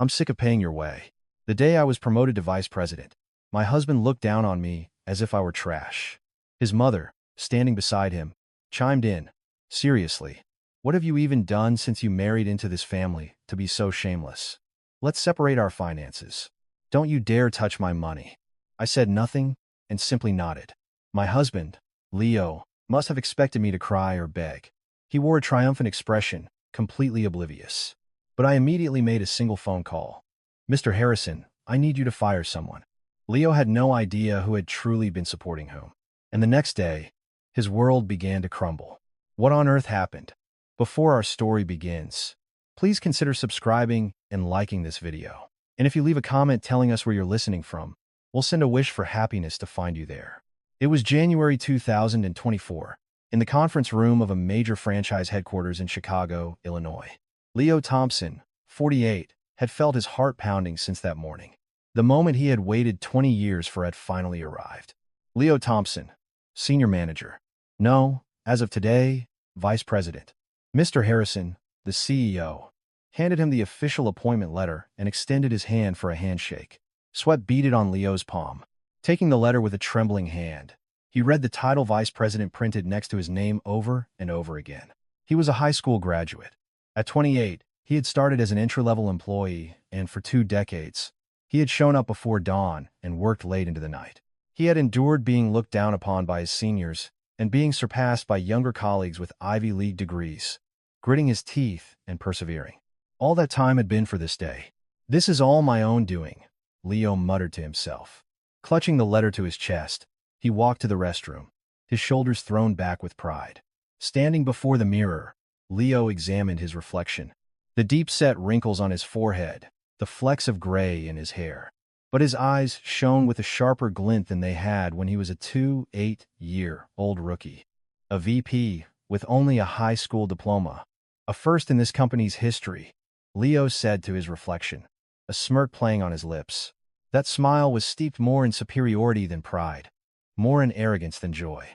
I'm sick of paying your way. The day I was promoted to vice president, my husband looked down on me as if I were trash. His mother, standing beside him, chimed in, seriously, what have you even done since you married into this family to be so shameless? Let's separate our finances. Don't you dare touch my money. I said nothing and simply nodded. My husband, Leo, must have expected me to cry or beg. He wore a triumphant expression, completely oblivious. But I immediately made a single phone call. Mr. Harrison, I need you to fire someone. Leo had no idea who had truly been supporting whom. And the next day, his world began to crumble. What on earth happened? Before our story begins, please consider subscribing and liking this video. And if you leave a comment telling us where you're listening from, we'll send a wish for happiness to find you there. It was January 2024, in the conference room of a major franchise headquarters in Chicago, Illinois. Leo Thompson, 48, had felt his heart pounding since that morning. The moment he had waited 20 years for had finally arrived. Leo Thompson, senior manager. No, as of today, vice president. Mr. Harrison, the CEO, handed him the official appointment letter and extended his hand for a handshake. Sweat beaded on Leo's palm. Taking the letter with a trembling hand, he read the title vice president printed next to his name over and over again. He was a high school graduate. At 28, he had started as an entry-level employee, and for 2 decades, he had shown up before dawn and worked late into the night. He had endured being looked down upon by his seniors and being surpassed by younger colleagues with Ivy League degrees, gritting his teeth and persevering. All that time had been for this day. This is all my own doing, Leo muttered to himself. Clutching the letter to his chest, he walked to the restroom, his shoulders thrown back with pride. Standing before the mirror, Leo examined his reflection. The deep-set wrinkles on his forehead, the flecks of gray in his hair. But his eyes shone with a sharper glint than they had when he was a 28-year-old rookie. A VP with only a high school diploma. A first in this company's history, Leo said to his reflection, a smirk playing on his lips. That smile was steeped more in superiority than pride, more in arrogance than joy.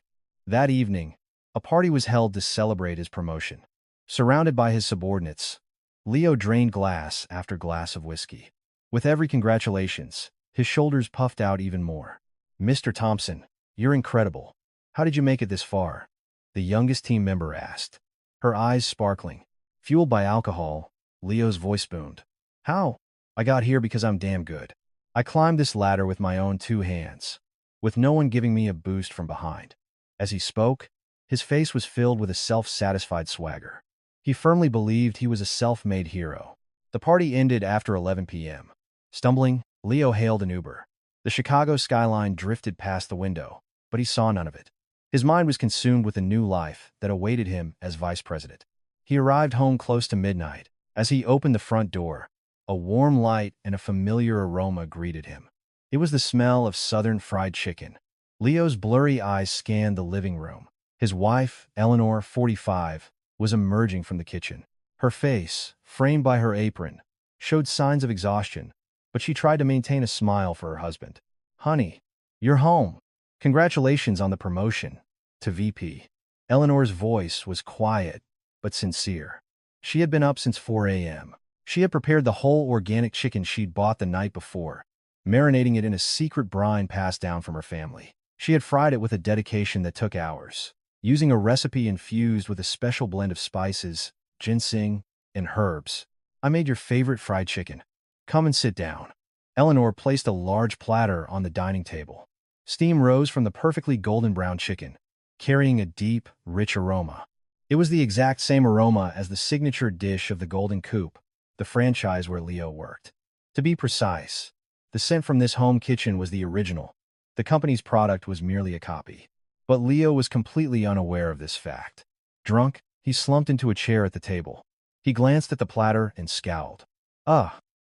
That evening, a party was held to celebrate his promotion. Surrounded by his subordinates, Leo drained glass after glass of whiskey. With every congratulations, his shoulders puffed out even more. Mr. Thompson, you're incredible. How did you make it this far? The youngest team member asked. Her eyes sparkling. Fueled by alcohol, Leo's voice boomed. How? I got here because I'm damn good. I climbed this ladder with my own 2 hands, with no one giving me a boost from behind. As he spoke, his face was filled with a self-satisfied swagger. He firmly believed he was a self-made hero. The party ended after 11 p.m. Stumbling, Leo hailed an Uber. The Chicago skyline drifted past the window, but he saw none of it. His mind was consumed with the new life that awaited him as vice president. He arrived home close to midnight. As he opened the front door, a warm light and a familiar aroma greeted him. It was the smell of Southern fried chicken. Leo's blurry eyes scanned the living room. His wife, Eleanor, 45, was emerging from the kitchen. Her face, framed by her apron, showed signs of exhaustion, but she tried to maintain a smile for her husband. Honey, you're home. Congratulations on the promotion to VP. Eleanor's voice was quiet but sincere. She had been up since 4 a.m. She had prepared the whole organic chicken she'd bought the night before, marinating it in a secret brine passed down from her family. She had fried it with a dedication that took hours, using a recipe infused with a special blend of spices, ginseng, and herbs. I made your favorite fried chicken. Come and sit down. Eleanor placed a large platter on the dining table. Steam rose from the perfectly golden brown chicken, carrying a deep, rich aroma. It was the exact same aroma as the signature dish of the Golden Coop, the franchise where Leo worked. To be precise, the scent from this home kitchen was the original. The company's product was merely a copy. But Leo was completely unaware of this fact. Drunk, he slumped into a chair at the table. He glanced at the platter and scowled.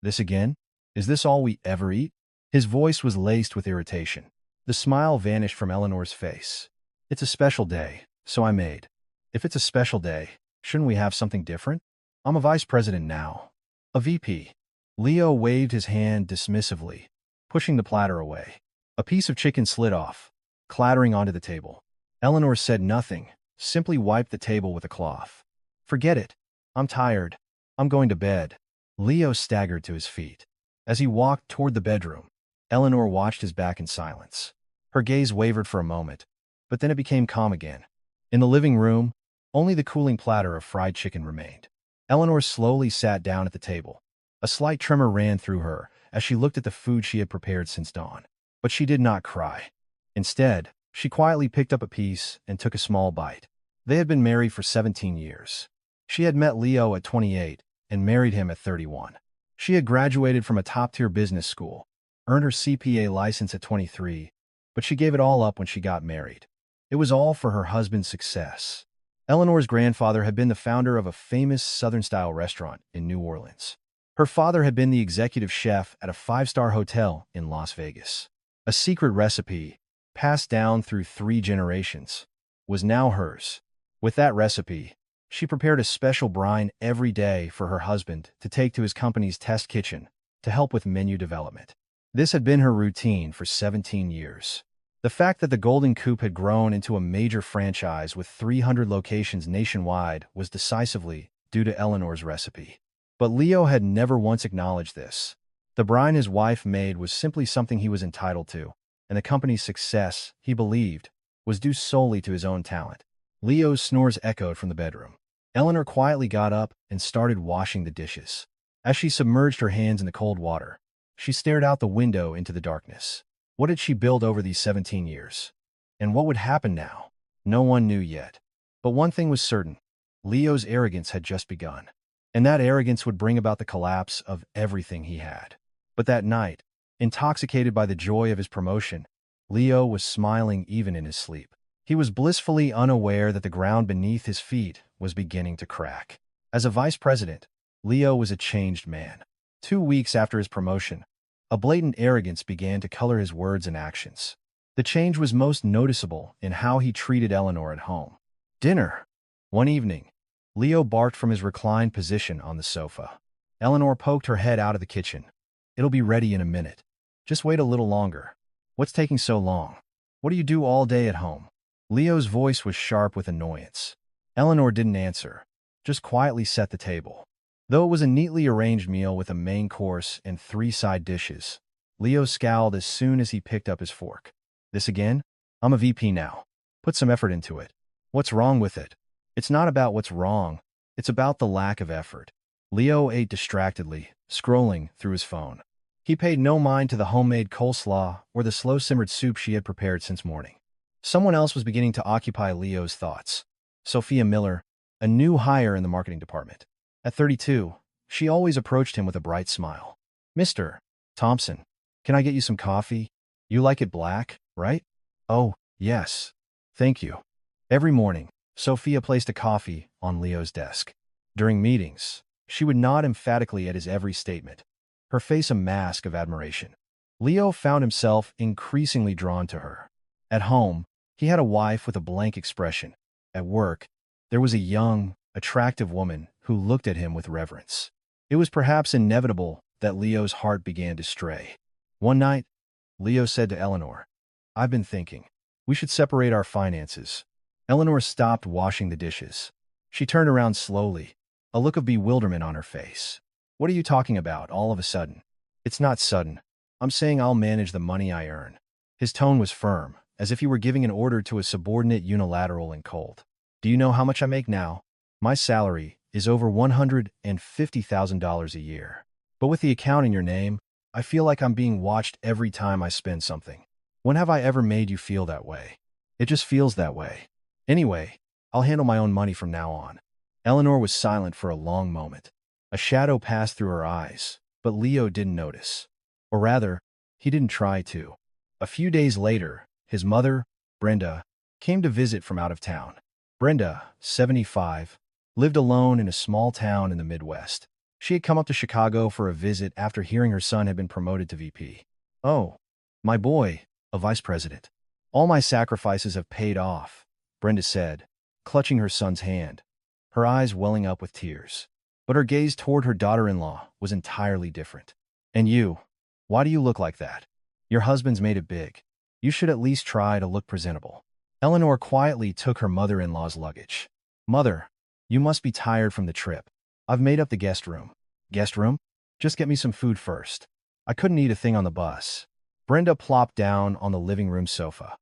This again? Is this all we ever eat? His voice was laced with irritation. The smile vanished from Eleanor's face. It's a special day, so I made. If it's a special day, shouldn't we have something different? I'm a vice president now. A VP. Leo waved his hand dismissively, pushing the platter away. A piece of chicken slid off, clattering onto the table. Eleanor said nothing, simply wiped the table with a cloth. Forget it. I'm tired. I'm going to bed. Leo staggered to his feet. As he walked toward the bedroom, Eleanor watched his back in silence. Her gaze wavered for a moment, but then it became calm again. In the living room, only the cooling platter of fried chicken remained. Eleanor slowly sat down at the table. A slight tremor ran through her as she looked at the food she had prepared since dawn. But she did not cry. Instead, she quietly picked up a piece and took a small bite. They had been married for 17 years. She had met Leo at 28 and married him at 31. She had graduated from a top-tier business school, earned her CPA license at 23, but she gave it all up when she got married. It was all for her husband's success. Eleanor's grandfather had been the founder of a famous Southern-style restaurant in New Orleans. Her father had been the executive chef at a five-star hotel in Las Vegas. A secret recipe, passed down through 3 generations, was now hers. With that recipe, she prepared a special brine every day for her husband to take to his company's test kitchen to help with menu development. This had been her routine for 17 years. The fact that the Golden Coop had grown into a major franchise with 300 locations nationwide was decisively due to Eleanor's recipe. But Leo had never once acknowledged this. The brine his wife made was simply something he was entitled to, and the company's success, he believed, was due solely to his own talent. Leo's snores echoed from the bedroom. Eleanor quietly got up and started washing the dishes. As she submerged her hands in the cold water, she stared out the window into the darkness. What had she built over these 17 years? And what would happen now? No one knew yet. But one thing was certain. Leo's arrogance had just begun. And that arrogance would bring about the collapse of everything he had. But that night, intoxicated by the joy of his promotion, Leo was smiling even in his sleep. He was blissfully unaware that the ground beneath his feet was beginning to crack. As a vice president, Leo was a changed man. 2 weeks after his promotion, a blatant arrogance began to color his words and actions. The change was most noticeable in how he treated Eleanor at home. Dinner. One evening, Leo barked from his reclined position on the sofa. Eleanor poked her head out of the kitchen. "It'll be ready in a minute. Just wait a little longer. What's taking so long? What do you do all day at home?" Leo's voice was sharp with annoyance. Eleanor didn't answer, just quietly set the table. Though it was a neatly arranged meal with a main course and 3 side dishes, Leo scowled as soon as he picked up his fork. "This again? I'm a VP now. Put some effort into it." "What's wrong with it?" "It's not about what's wrong. It's about the lack of effort." Leo ate distractedly, scrolling through his phone. He paid no mind to the homemade coleslaw or the slow-simmered soup she had prepared since morning. Someone else was beginning to occupy Leo's thoughts. Sophia Miller, a new hire in the marketing department. At 32, she always approached him with a bright smile. "Mr. Thompson, can I get you some coffee? You like it black, right?" "Oh, yes. Thank you." Every morning, Sophia placed a coffee on Leo's desk. During meetings, she would nod emphatically at his every statement, her face a mask of admiration. Leo found himself increasingly drawn to her. At home, he had a wife with a blank expression. At work, there was a young, attractive woman who looked at him with reverence. It was perhaps inevitable that Leo's heart began to stray. One night, Leo said to Eleanor, "I've been thinking. We should separate our finances." Eleanor stopped washing the dishes. She turned around slowly, a look of bewilderment on her face. "What are you talking about all of a sudden?" "It's not sudden. I'm saying I'll manage the money I earn." His tone was firm, as if he were giving an order to a subordinate, unilateral and cold. "Do you know how much I make now? My salary is over $150,000 a year. But with the account in your name, I feel like I'm being watched every time I spend something. When have I ever made you feel that way? It just feels that way. Anyway, I'll handle my own money from now on." Eleanor was silent for a long moment. A shadow passed through her eyes, but Leo didn't notice. Or rather, he didn't try to. A few days later, his mother, Brenda, came to visit from out of town. Brenda, 75, lived alone in a small town in the Midwest. She had come up to Chicago for a visit after hearing her son had been promoted to VP. "Oh, my boy, a vice president. All my sacrifices have paid off," Brenda said, clutching her son's hand, her eyes welling up with tears. But her gaze toward her daughter-in-law was entirely different. "And you? Why do you look like that? Your husband's made it big. You should at least try to look presentable." Eleanor quietly took her mother-in-law's luggage. "Mother, you must be tired from the trip. I've made up the guest room." "Guest room?" Just get me some food first. I couldn't eat a thing on the bus. Brenda plopped down on the living room sofa.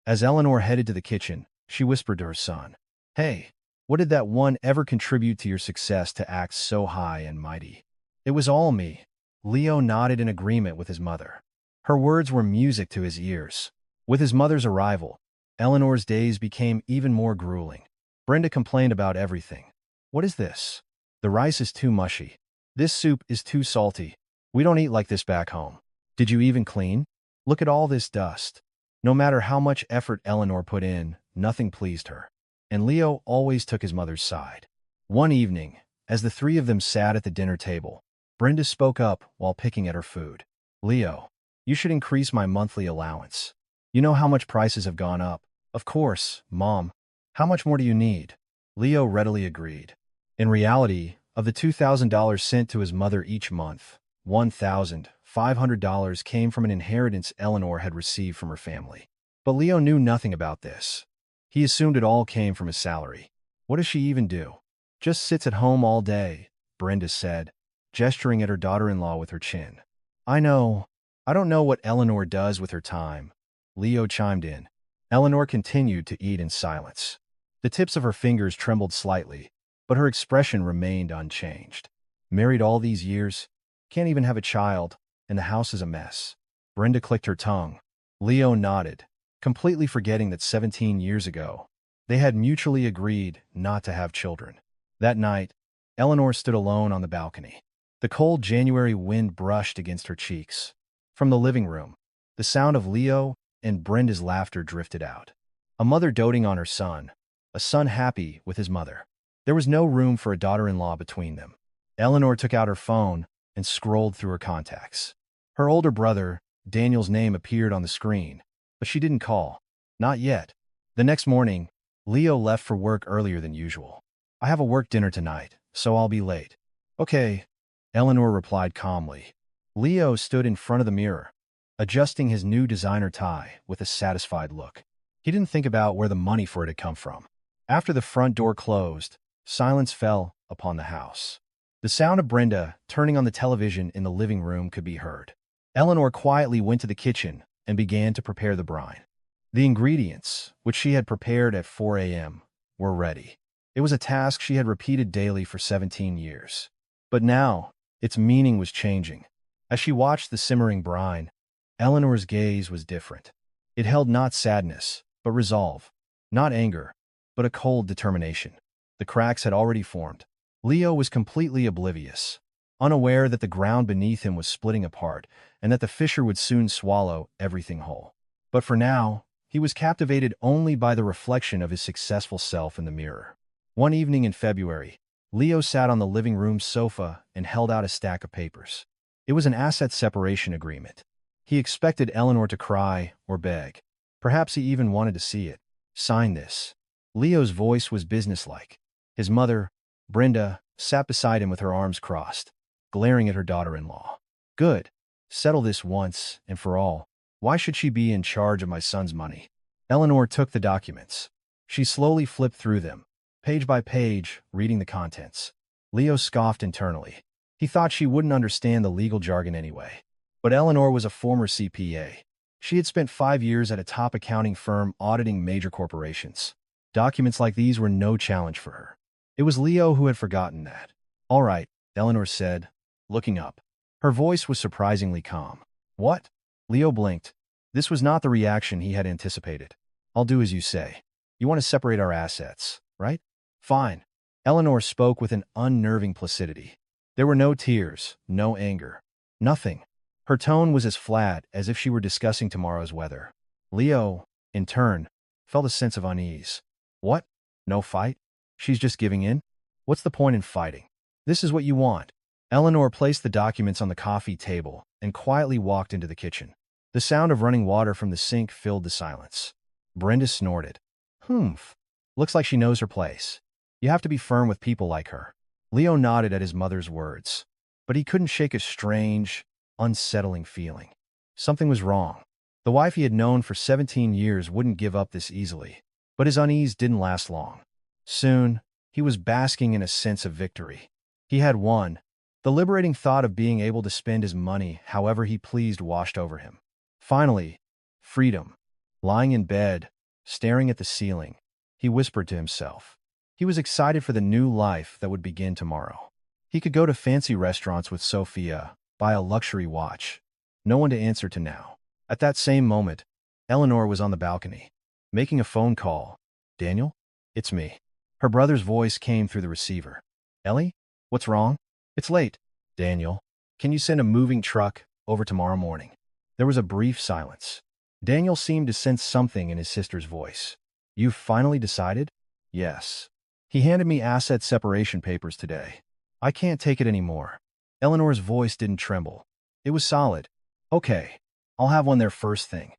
As Eleanor headed to the kitchen, she whispered to her son, "Hey, what did that one ever contribute to your success to act so high and mighty?" "It was all me." Leo nodded in agreement with his mother. Her words were music to his ears. With his mother's arrival, Eleanor's days became even more grueling. Brenda complained about everything. "What is this? The rice is too mushy. This soup is too salty. We don't eat like this back home. Did you even clean? Look at all this dust." No matter how much effort Eleanor put in, nothing pleased her. And Leo always took his mother's side. One evening, as the three of them sat at the dinner table, Brenda spoke up while picking at her food. "Leo, you should increase my monthly allowance. You know how much prices have gone up." "Of course, Mom. How much more do you need?" Leo readily agreed. In reality, of the $2,000 sent to his mother each month, $1,500 came from an inheritance Eleanor had received from her family. But Leo knew nothing about this. He assumed it all came from his salary. "What does she even do?" "Just sits at home all day," Brenda said, gesturing at her daughter-in-law with her chin. I don't know what Eleanor does with her time," Leo chimed in. Eleanor continued to eat in silence. The tips of her fingers trembled slightly, but her expression remained unchanged. "Married all these years, can't even have a child, and the house is a mess." Brenda clicked her tongue. Leo nodded, completely forgetting that 17 years ago, they had mutually agreed not to have children. That night, Eleanor stood alone on the balcony. The cold January wind brushed against her cheeks. From the living room, the sound of Leo and Brenda's laughter drifted out. A mother doting on her son, a son happy with his mother. There was no room for a daughter-in-law between them. Eleanor took out her phone and scrolled through her contacts. Her older brother, Daniel's name appeared on the screen, but she didn't call. Not yet. The next morning, Leo left for work earlier than usual. "I have a work dinner tonight, so I'll be late." "Okay," Eleanor replied calmly. Leo stood in front of the mirror, adjusting his new designer tie with a satisfied look. He didn't think about where the money for it had come from. After the front door closed, silence fell upon the house. The sound of Brenda turning on the television in the living room could be heard. Eleanor quietly went to the kitchen and began to prepare the brine. The ingredients, which she had prepared at 4 a.m., were ready. It was a task she had repeated daily for 17 years. But now, its meaning was changing. As she watched the simmering brine, Eleanor's gaze was different. It held not sadness, but resolve. Not anger, but a cold determination. The cracks had already formed. Leo was completely oblivious, unaware that the ground beneath him was splitting apart and that the fissure would soon swallow everything whole. But for now, he was captivated only by the reflection of his successful self in the mirror. One evening in February, Leo sat on the living room sofa and held out a stack of papers. It was an asset separation agreement. He expected Eleanor to cry or beg. Perhaps he even wanted to see it. "Sign this." Leo's voice was businesslike. His mother, Brenda, sat beside him with her arms crossed, glaring at her daughter-in-law. "Good. Settle this once and for all. Why should she be in charge of my son's money?" Eleanor took the documents. She slowly flipped through them, page by page, reading the contents. Leo scoffed internally. He thought she wouldn't understand the legal jargon anyway. But Eleanor was a former CPA. She had spent 5 years at a top accounting firm auditing major corporations. Documents like these were no challenge for her. It was Leo who had forgotten that. "All right," Eleanor said, looking up. Her voice was surprisingly calm. "What?" Leo blinked. This was not the reaction he had anticipated. "I'll do as you say. You want to separate our assets, right?" "Fine." Eleanor spoke with an unnerving placidity. There were no tears, no anger, nothing. Her tone was as flat as if she were discussing tomorrow's weather. Leo, in turn, felt a sense of unease. "What? No fight? She's just giving in? What's the point in fighting? This is what you want." Eleanor placed the documents on the coffee table and quietly walked into the kitchen. The sound of running water from the sink filled the silence. Brenda snorted. "Humph. Looks like she knows her place. You have to be firm with people like her." Leo nodded at his mother's words, but he couldn't shake a strange, unsettling feeling. Something was wrong. The wife he had known for 17 years wouldn't give up this easily. But his unease didn't last long. Soon, he was basking in a sense of victory. He had won, The liberating thought of being able to spend his money however he pleased washed over him. Finally, freedom. Lying in bed, staring at the ceiling, he whispered to himself. He was excited for the new life that would begin tomorrow. He could go to fancy restaurants with Sophia, buy a luxury watch. No one to answer to now. At that same moment, Eleanor was on the balcony, making a phone call. Daniel? It's me. Her brother's voice came through the receiver. Ellie? What's wrong? It's late. Daniel, can you send a moving truck over tomorrow morning? There was a brief silence. Daniel seemed to sense something in his sister's voice. You've finally decided? Yes. He handed me asset separation papers today. I can't take it anymore. Eleanor's voice didn't tremble. It was solid. Okay, I'll have one there first thing.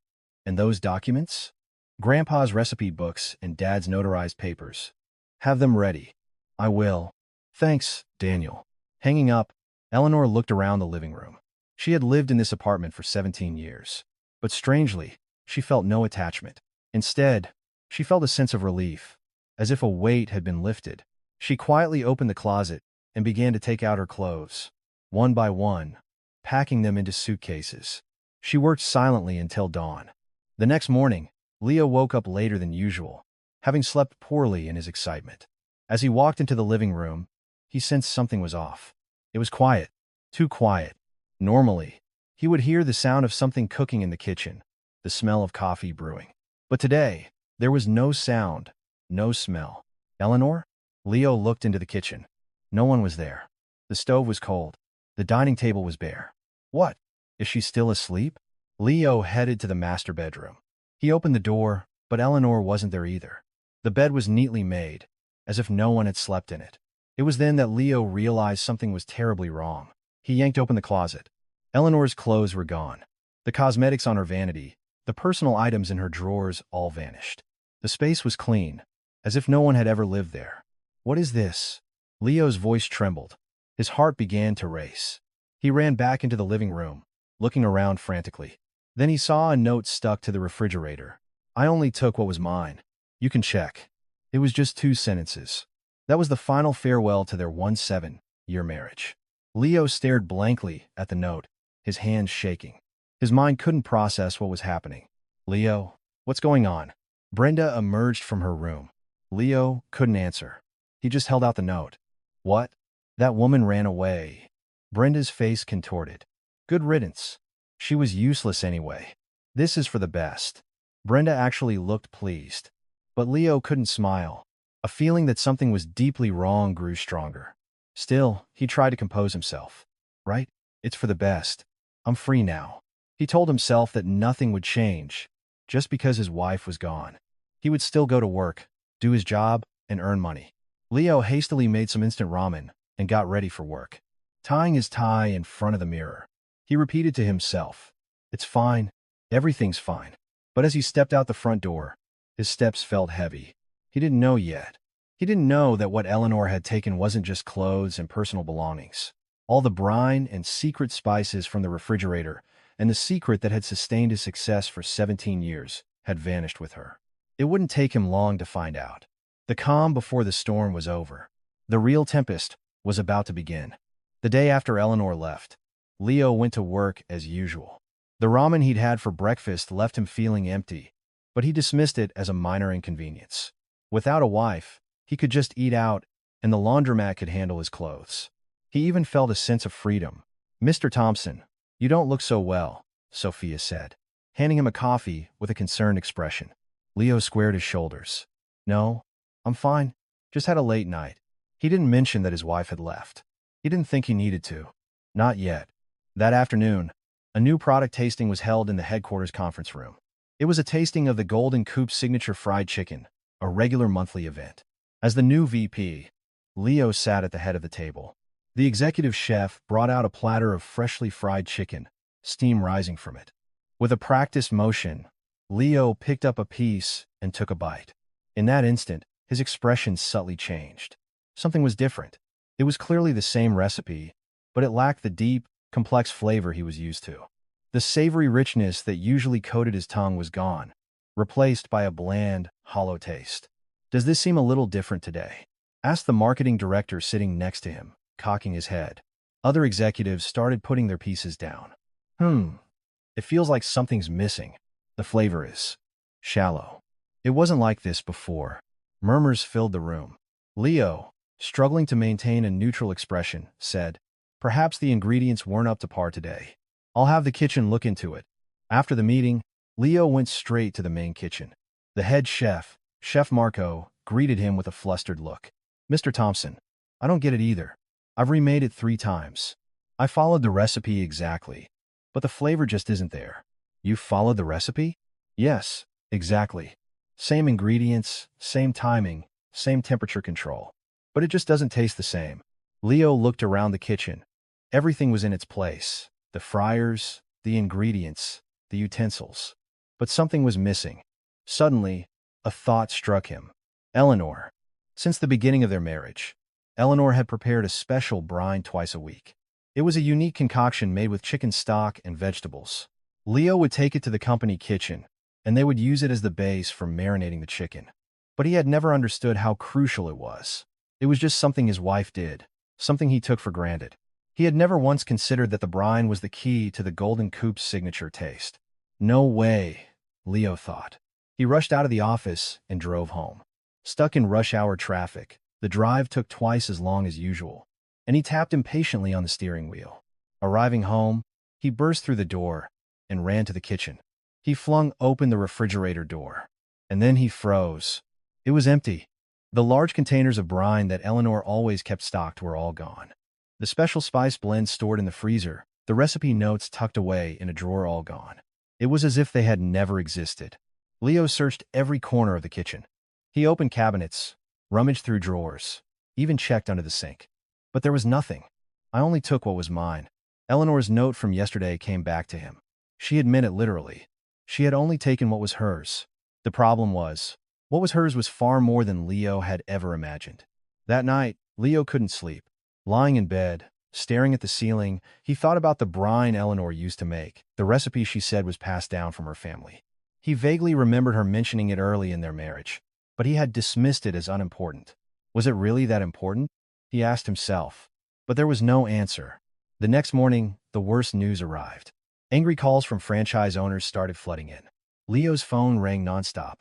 And those documents? Grandpa's recipe books and Dad's notarized papers. Have them ready. I will. Thanks, Daniel. Hanging up, Eleanor looked around the living room. She had lived in this apartment for 17 years. But strangely, she felt no attachment. Instead, she felt a sense of relief, as if a weight had been lifted. She quietly opened the closet and began to take out her clothes, one by one, packing them into suitcases. She worked silently until dawn. The next morning, Leo woke up later than usual, having slept poorly in his excitement. As he walked into the living room, he sensed something was off. It was quiet, too quiet. Normally, he would hear the sound of something cooking in the kitchen, the smell of coffee brewing. But today, there was no sound, no smell. Eleanor? Leo looked into the kitchen. No one was there. The stove was cold. The dining table was bare. What? Is she still asleep? Leo headed to the master bedroom. He opened the door, but Eleanor wasn't there either. The bed was neatly made, as if no one had slept in it. It was then that Leo realized something was terribly wrong. He yanked open the closet. Eleanor's clothes were gone. The cosmetics on her vanity, the personal items in her drawers all vanished. The space was clean, as if no one had ever lived there. What is this? Leo's voice trembled. His heart began to race. He ran back into the living room, looking around frantically. Then he saw a note stuck to the refrigerator. I only took what was mine. You can check. It was just 2 sentences. That was the final farewell to their 17-year marriage. Leo stared blankly at the note, his hands shaking. His mind couldn't process what was happening. Leo, what's going on? Brenda emerged from her room. Leo couldn't answer. He just held out the note. What? That woman ran away. Brenda's face contorted. Good riddance. She was useless anyway. This is for the best. Brenda actually looked pleased. But Leo couldn't smile. A feeling that something was deeply wrong grew stronger. Still, he tried to compose himself. Right? It's for the best. I'm free now. He told himself that nothing would change, just because his wife was gone. He would still go to work, do his job, and earn money. Leo hastily made some instant ramen and got ready for work. Tying his tie in front of the mirror, he repeated to himself, It's fine. Everything's fine. But as he stepped out the front door, his steps felt heavy. He didn't know yet. He didn't know that what Eleanor had taken wasn't just clothes and personal belongings. All the brine and secret spices from the refrigerator and the secret that had sustained his success for 17 years had vanished with her. It wouldn't take him long to find out. The calm before the storm was over. The real tempest was about to begin. The day after Eleanor left, Leo went to work as usual. The ramen he'd had for breakfast left him feeling empty, but he dismissed it as a minor inconvenience. Without a wife, he could just eat out, and the laundromat could handle his clothes. He even felt a sense of freedom. Mr. Thompson, you don't look so well, Sophia said, handing him a coffee with a concerned expression. Leo squared his shoulders. No, I'm fine. Just had a late night. He didn't mention that his wife had left. He didn't think he needed to. Not yet. That afternoon, a new product tasting was held in the headquarters conference room. It was a tasting of the Golden Coop signature fried chicken, a regular monthly event. As the new VP, Leo sat at the head of the table. The executive chef brought out a platter of freshly fried chicken, steam rising from it. With a practiced motion, Leo picked up a piece and took a bite. In that instant, his expression subtly changed. Something was different. It was clearly the same recipe, but it lacked the deep, complex flavor he was used to. The savory richness that usually coated his tongue was gone, replaced by a bland, hollow taste. Does this seem a little different today? Asked the marketing director sitting next to him, cocking his head. Other executives started putting their pieces down. It feels like something's missing. The flavor is shallow. It wasn't like this before. Murmurs filled the room. Leo, struggling to maintain a neutral expression, said, "Perhaps the ingredients weren't up to par today. I'll have the kitchen look into it." After the meeting, Leo went straight to the main kitchen. The head chef, Chef Marco, greeted him with a flustered look. "Mr. Thompson, I don't get it either. I've remade it 3 times. I followed the recipe exactly, but the flavor just isn't there." "You followed the recipe?" "Yes, exactly. Same ingredients, same timing, same temperature control. But it just doesn't taste the same." Leo looked around the kitchen. Everything was in its place. The fryers, the ingredients, the utensils. But something was missing. Suddenly, a thought struck him. Eleanor. Since the beginning of their marriage, Eleanor had prepared a special brine twice a week. It was a unique concoction made with chicken stock and vegetables. Leo would take it to the company kitchen, and they would use it as the base for marinating the chicken. But he had never understood how crucial it was. It was just something his wife did, something he took for granted. He had never once considered that the brine was the key to the Golden Coop's signature taste. No way, Leo thought. He rushed out of the office and drove home. Stuck in rush hour traffic, the drive took twice as long as usual, and he tapped impatiently on the steering wheel. Arriving home, he burst through the door and ran to the kitchen. He flung open the refrigerator door, and then he froze. It was empty. The large containers of brine that Eleanor always kept stocked were all gone. The special spice blend stored in the freezer, the recipe notes tucked away in a drawer all gone. It was as if they had never existed. Leo searched every corner of the kitchen. He opened cabinets, rummaged through drawers, even checked under the sink. But there was nothing. "I only took what was mine." Eleanor's note from yesterday came back to him. She had meant it literally. She had only taken what was hers. The problem was, what was hers was far more than Leo had ever imagined. That night, Leo couldn't sleep. Lying in bed, staring at the ceiling, he thought about the brine Eleanor used to make, the recipe she said was passed down from her family. He vaguely remembered her mentioning it early in their marriage, but he had dismissed it as unimportant. Was it really that important? He asked himself. But there was no answer. The next morning, the worst news arrived. Angry calls from franchise owners started flooding in. Leo's phone rang nonstop.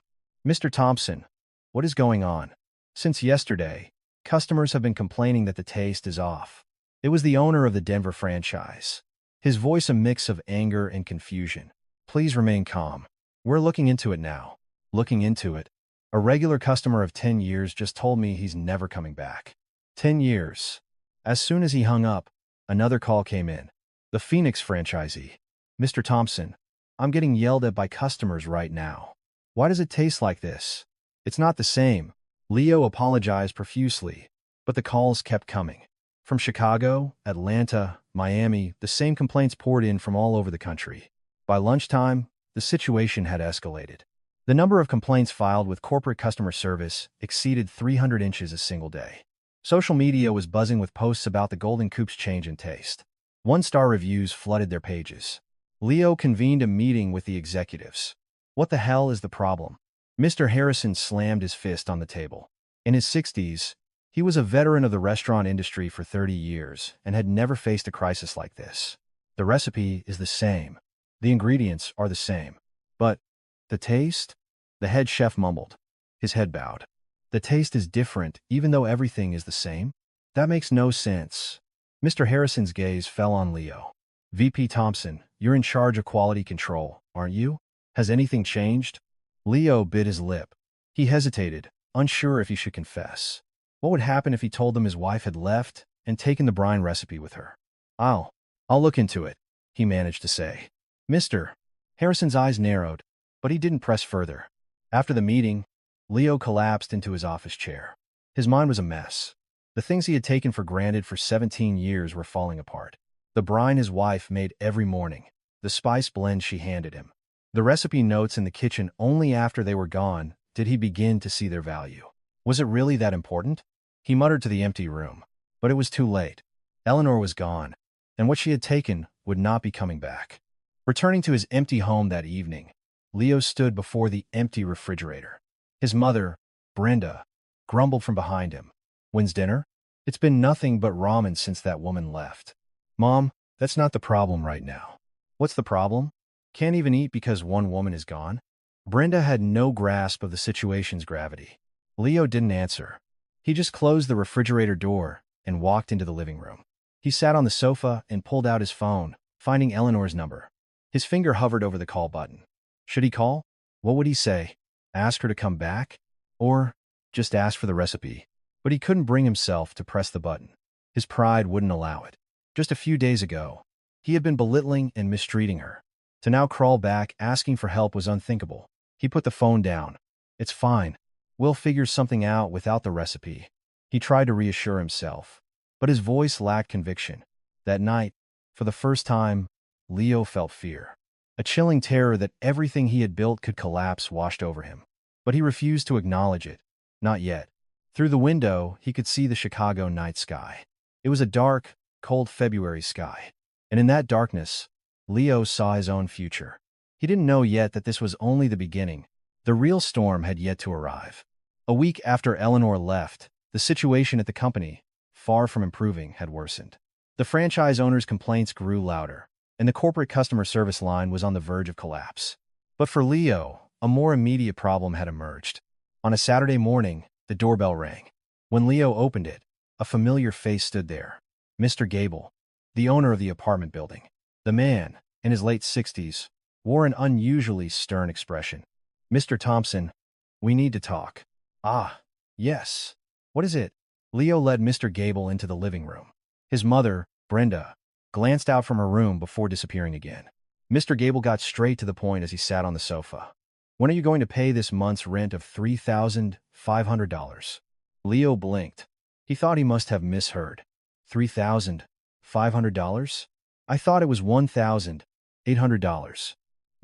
"Mr. Thompson, what is going on?" "Since yesterday, customers have been complaining that the taste is off." It was the owner of the Denver franchise. His voice a mix of anger and confusion. "Please remain calm. We're looking into it now." Looking into it? A regular customer of 10 years just told me he's never coming back. 10 years. As soon as he hung up, another call came in. The Phoenix franchisee. "Mr. Thompson, I'm getting yelled at by customers right now. Why does it taste like this?" "It's not the same." Leo apologized profusely, but the calls kept coming. From Chicago, Atlanta, Miami, the same complaints poured in from all over the country. By lunchtime, the situation had escalated. The number of complaints filed with corporate customer service exceeded 300 inches a single day. Social media was buzzing with posts about the Golden Coop's change in taste. One-star reviews flooded their pages. Leo convened a meeting with the executives. "What the hell is the problem?" Mr. Harrison slammed his fist on the table. In his 60s, he was a veteran of the restaurant industry for 30 years and had never faced a crisis like this. "The recipe is the same. The ingredients are the same. But the taste?" The head chef mumbled. His head bowed. "The taste is different even though everything is the same? That makes no sense." Mr. Harrison's gaze fell on Leo. "VP Thompson, you're in charge of quality control, aren't you? Has anything changed?" Leo bit his lip. He hesitated, unsure if he should confess. What would happen if he told them his wife had left and taken the brine recipe with her? I'll look into it," he managed to say. "Mr." Harrison's eyes narrowed, but he didn't press further. After the meeting, Leo collapsed into his office chair. His mind was a mess. The things he had taken for granted for 17 years were falling apart. The brine his wife made every morning, the spice blend she handed him, the recipe notes in the kitchen only after they were gone did he begin to see their value. Was it really that important? He muttered to the empty room, but it was too late. Eleanor was gone, and what she had taken would not be coming back. Returning to his empty home that evening, Leo stood before the empty refrigerator. His mother, Brenda, grumbled from behind him. "When's dinner?" "It's been nothing but ramen since that woman left." Mom, that's not the problem right now. What's the problem? Can't even eat because one woman is gone? Brenda had no grasp of the situation's gravity. Leo didn't answer. He just closed the refrigerator door and walked into the living room. He sat on the sofa and pulled out his phone, finding Eleanor's number. His finger hovered over the call button. Should he call? What would he say? Ask her to come back? Or just ask for the recipe? But he couldn't bring himself to press the button. His pride wouldn't allow it. Just a few days ago, he had been belittling and mistreating her. To now crawl back asking for help was unthinkable. He put the phone down. It's fine. We'll figure something out without the recipe. He tried to reassure himself, but his voice lacked conviction. That night, for the first time, Leo felt fear. A chilling terror that everything he had built could collapse washed over him. But he refused to acknowledge it. Not yet. Through the window, he could see the Chicago night sky. It was a dark, cold February sky. And in that darkness, Leo saw his own future. He didn't know yet that this was only the beginning. The real storm had yet to arrive. A week after Eleanor left, the situation at the company, far from improving, had worsened. The franchise owner's complaints grew louder, and the corporate customer service line was on the verge of collapse. But for Leo, a more immediate problem had emerged. On a Saturday morning, the doorbell rang. When Leo opened it, a familiar face stood there. Mr. Gable, the owner of the apartment building. The man, in his late 60s, wore an unusually stern expression. Mr. Thompson, we need to talk. Ah, yes. What is it? Leo led Mr. Gable into the living room. His mother, Brenda, glanced out from her room before disappearing again. Mr. Gable got straight to the point as he sat on the sofa. When are you going to pay this month's rent of $3,500? Leo blinked. He thought he must have misheard. $3,500? I thought it was $1,800.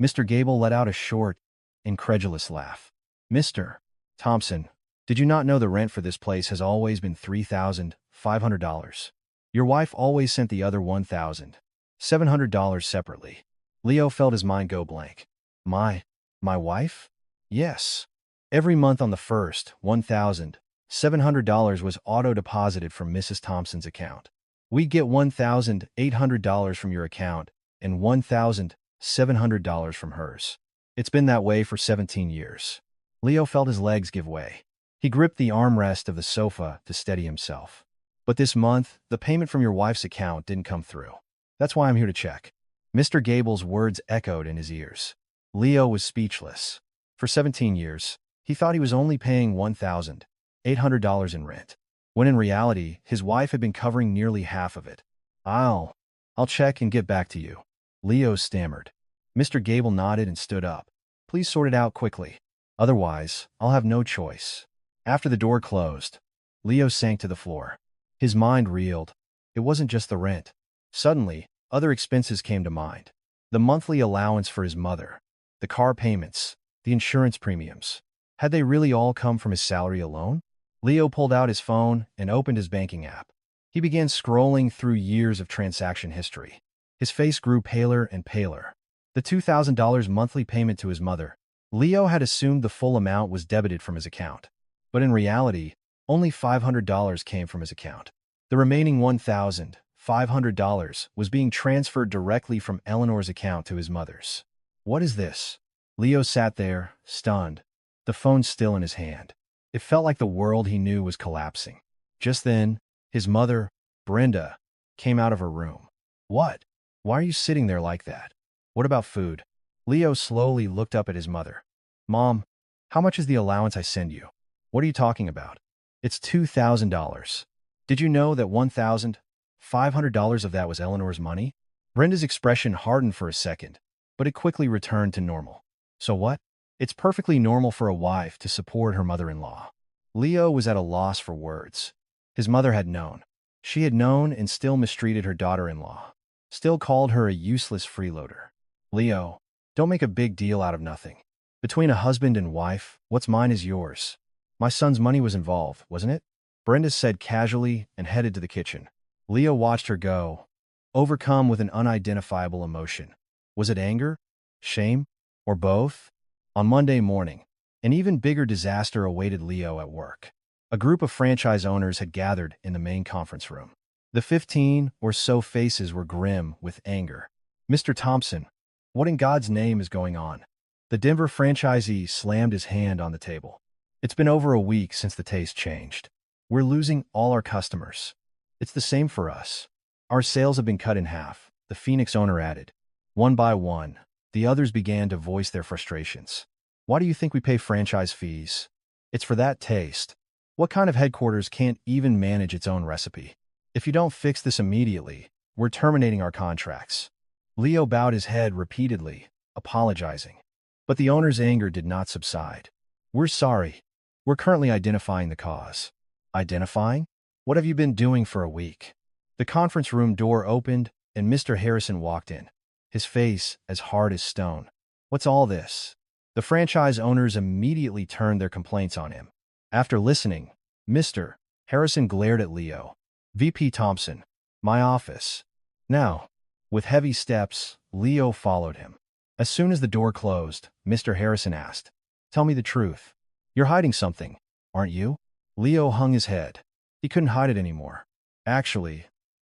Mr. Gable let out a short, incredulous laugh. Mr. Thompson, did you not know the rent for this place has always been $3,500? Your wife always sent the other $1,700 separately. Leo felt his mind go blank. My wife? Yes. Every month on the first, $1,700 was auto-deposited from Mrs. Thompson's account. We get $1,800 from your account and $1,700 from hers. It's been that way for 17 years. Leo felt his legs give way. He gripped the armrest of the sofa to steady himself. But this month, the payment from your wife's account didn't come through. That's why I'm here to check. Mr. Gable's words echoed in his ears. Leo was speechless. For 17 years, he thought he was only paying $1,800 in rent, when in reality, his wife had been covering nearly half of it. I'll check and get back to you. Leo stammered. Mr. Gable nodded and stood up. Please sort it out quickly. Otherwise, I'll have no choice. After the door closed, Leo sank to the floor. His mind reeled. It wasn't just the rent. Suddenly, other expenses came to mind. The monthly allowance for his mother, the car payments, the insurance premiums. Had they really all come from his salary alone? Leo pulled out his phone and opened his banking app. He began scrolling through years of transaction history. His face grew paler and paler. The $2,000 monthly payment to his mother. Leo had assumed the full amount was debited from his account. But in reality, only $500 came from his account. The remaining $1,500 was being transferred directly from Eleanor's account to his mother's. What is this? Leo sat there, stunned, the phone still in his hand. It felt like the world he knew was collapsing. Just then, his mother, Brenda, came out of her room. What? Why are you sitting there like that? What about food? Leo slowly looked up at his mother. Mom, how much is the allowance I send you? What are you talking about? It's $2,000. Did you know that $1,500 of that was Eleanor's money? Brenda's expression hardened for a second, but it quickly returned to normal. So what? It's perfectly normal for a wife to support her mother-in-law. Leo was at a loss for words. His mother had known. She had known and still mistreated her daughter-in-law. Still called her a useless freeloader. Leo, don't make a big deal out of nothing. Between a husband and wife, what's mine is yours. My son's money was involved, wasn't it? Brenda said casually and headed to the kitchen. Leo watched her go, overcome with an unidentifiable emotion. Was it anger? Shame? Or both? On Monday morning, an even bigger disaster awaited Leo at work. A group of franchise owners had gathered in the main conference room. The 15 or so faces were grim with anger. Mr. Thompson, what in God's name is going on? The Denver franchisee slammed his hand on the table. It's been over a week since the taste changed. We're losing all our customers. It's the same for us. Our sales have been cut in half, the Phoenix owner added. One by one, the others began to voice their frustrations. Why do you think we pay franchise fees? It's for that taste. What kind of headquarters can't even manage its own recipe? If you don't fix this immediately, we're terminating our contracts. Leo bowed his head repeatedly, apologizing. But the owner's anger did not subside. We're sorry. We're currently identifying the cause. Identifying? What have you been doing for a week? The conference room door opened, and Mr. Harrison walked in, his face as hard as stone. What's all this? The franchise owners immediately turned their complaints on him. After listening, Mr. Harrison glared at Leo. VP Thompson, my office. Now, with heavy steps, Leo followed him. As soon as the door closed, Mr. Harrison asked, "Tell me the truth. You're hiding something, aren't you?" Leo hung his head. He couldn't hide it anymore. Actually,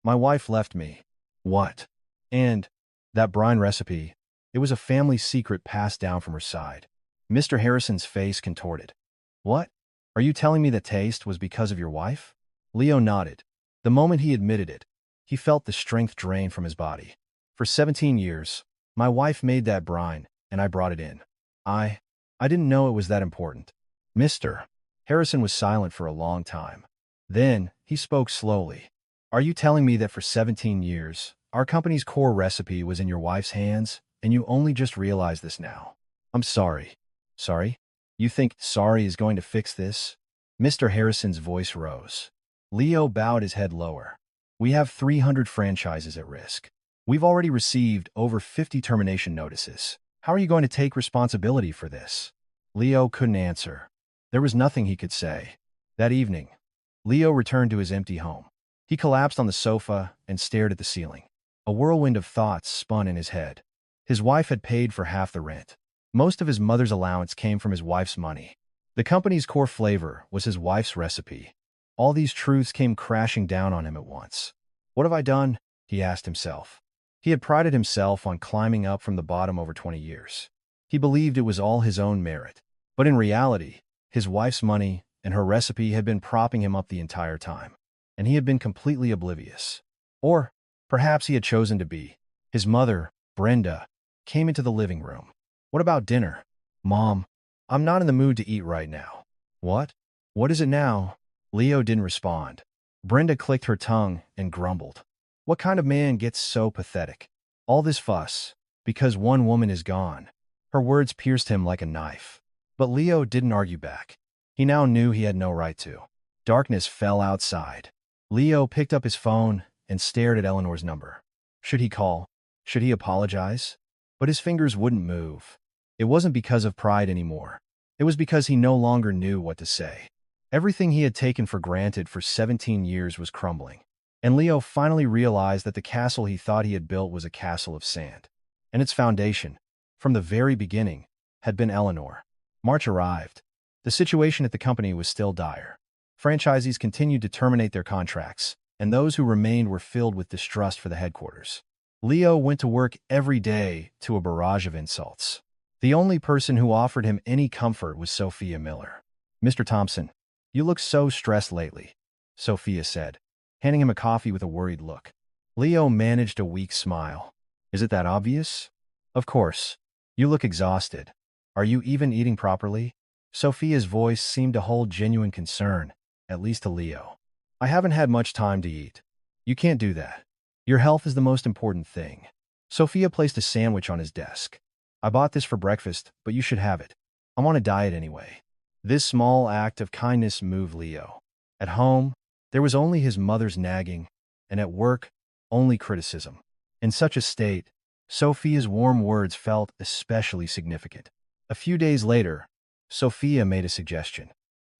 my wife left me. What? And that brine recipe, it was a family secret passed down from her side. Mr. Harrison's face contorted. What? Are you telling me the taste was because of your wife? Leo nodded. The moment he admitted it, he felt the strength drain from his body. For 17 years, my wife made that brine, and I brought it in. I didn't know it was that important. Mr. Harrison was silent for a long time. Then, he spoke slowly. Are you telling me that for 17 years, our company's core recipe was in your wife's hands, and you only just realized this now? I'm sorry. Sorry? You think sorry is going to fix this? Mr. Harrison's voice rose. Leo bowed his head lower. We have 300 franchises at risk. We've already received over 50 termination notices. How are you going to take responsibility for this? Leo couldn't answer. There was nothing he could say. That evening, Leo returned to his empty home. He collapsed on the sofa and stared at the ceiling. A whirlwind of thoughts spun in his head. His wife had paid for half the rent. Most of his mother's allowance came from his wife's money. The company's core flavor was his wife's recipe. All these truths came crashing down on him at once. What have I done? He asked himself. He had prided himself on climbing up from the bottom over 20 years. He believed it was all his own merit. But in reality, his wife's money and her recipe had been propping him up the entire time. And he had been completely oblivious. Or perhaps he had chosen to be. His mother, Brenda, came into the living room. What about dinner? Mom, I'm not in the mood to eat right now. What? What is it now? Leo didn't respond. Brenda clicked her tongue and grumbled. What kind of man gets so pathetic? All this fuss, because one woman is gone. Her words pierced him like a knife. But Leo didn't argue back. He now knew he had no right to. Darkness fell outside. Leo picked up his phone and stared at Eleanor's number. Should he call? Should he apologize? But his fingers wouldn't move. It wasn't because of pride anymore. It was because he no longer knew what to say. Everything he had taken for granted for 17 years was crumbling. And Leo finally realized that the castle he thought he had built was a castle of sand. And its foundation, from the very beginning, had been Eleanor. March arrived. The situation at the company was still dire. Franchisees continued to terminate their contracts, and those who remained were filled with distrust for the headquarters. Leo went to work every day to a barrage of insults. The only person who offered him any comfort was Sophia Miller. Mr. Thompson, you look so stressed lately, Sophia said, handing him a coffee with a worried look. Leo managed a weak smile. Is it that obvious? Of course. You look exhausted. Are you even eating properly? Sophia's voice seemed to hold genuine concern, at least to Leo. I haven't had much time to eat. You can't do that. Your health is the most important thing. Sophia placed a sandwich on his desk. I bought this for breakfast, but you should have it. I'm on a diet anyway. This small act of kindness moved Leo. At home, there was only his mother's nagging, and at work, only criticism. In such a state, Sophia's warm words felt especially significant. A few days later, Sophia made a suggestion.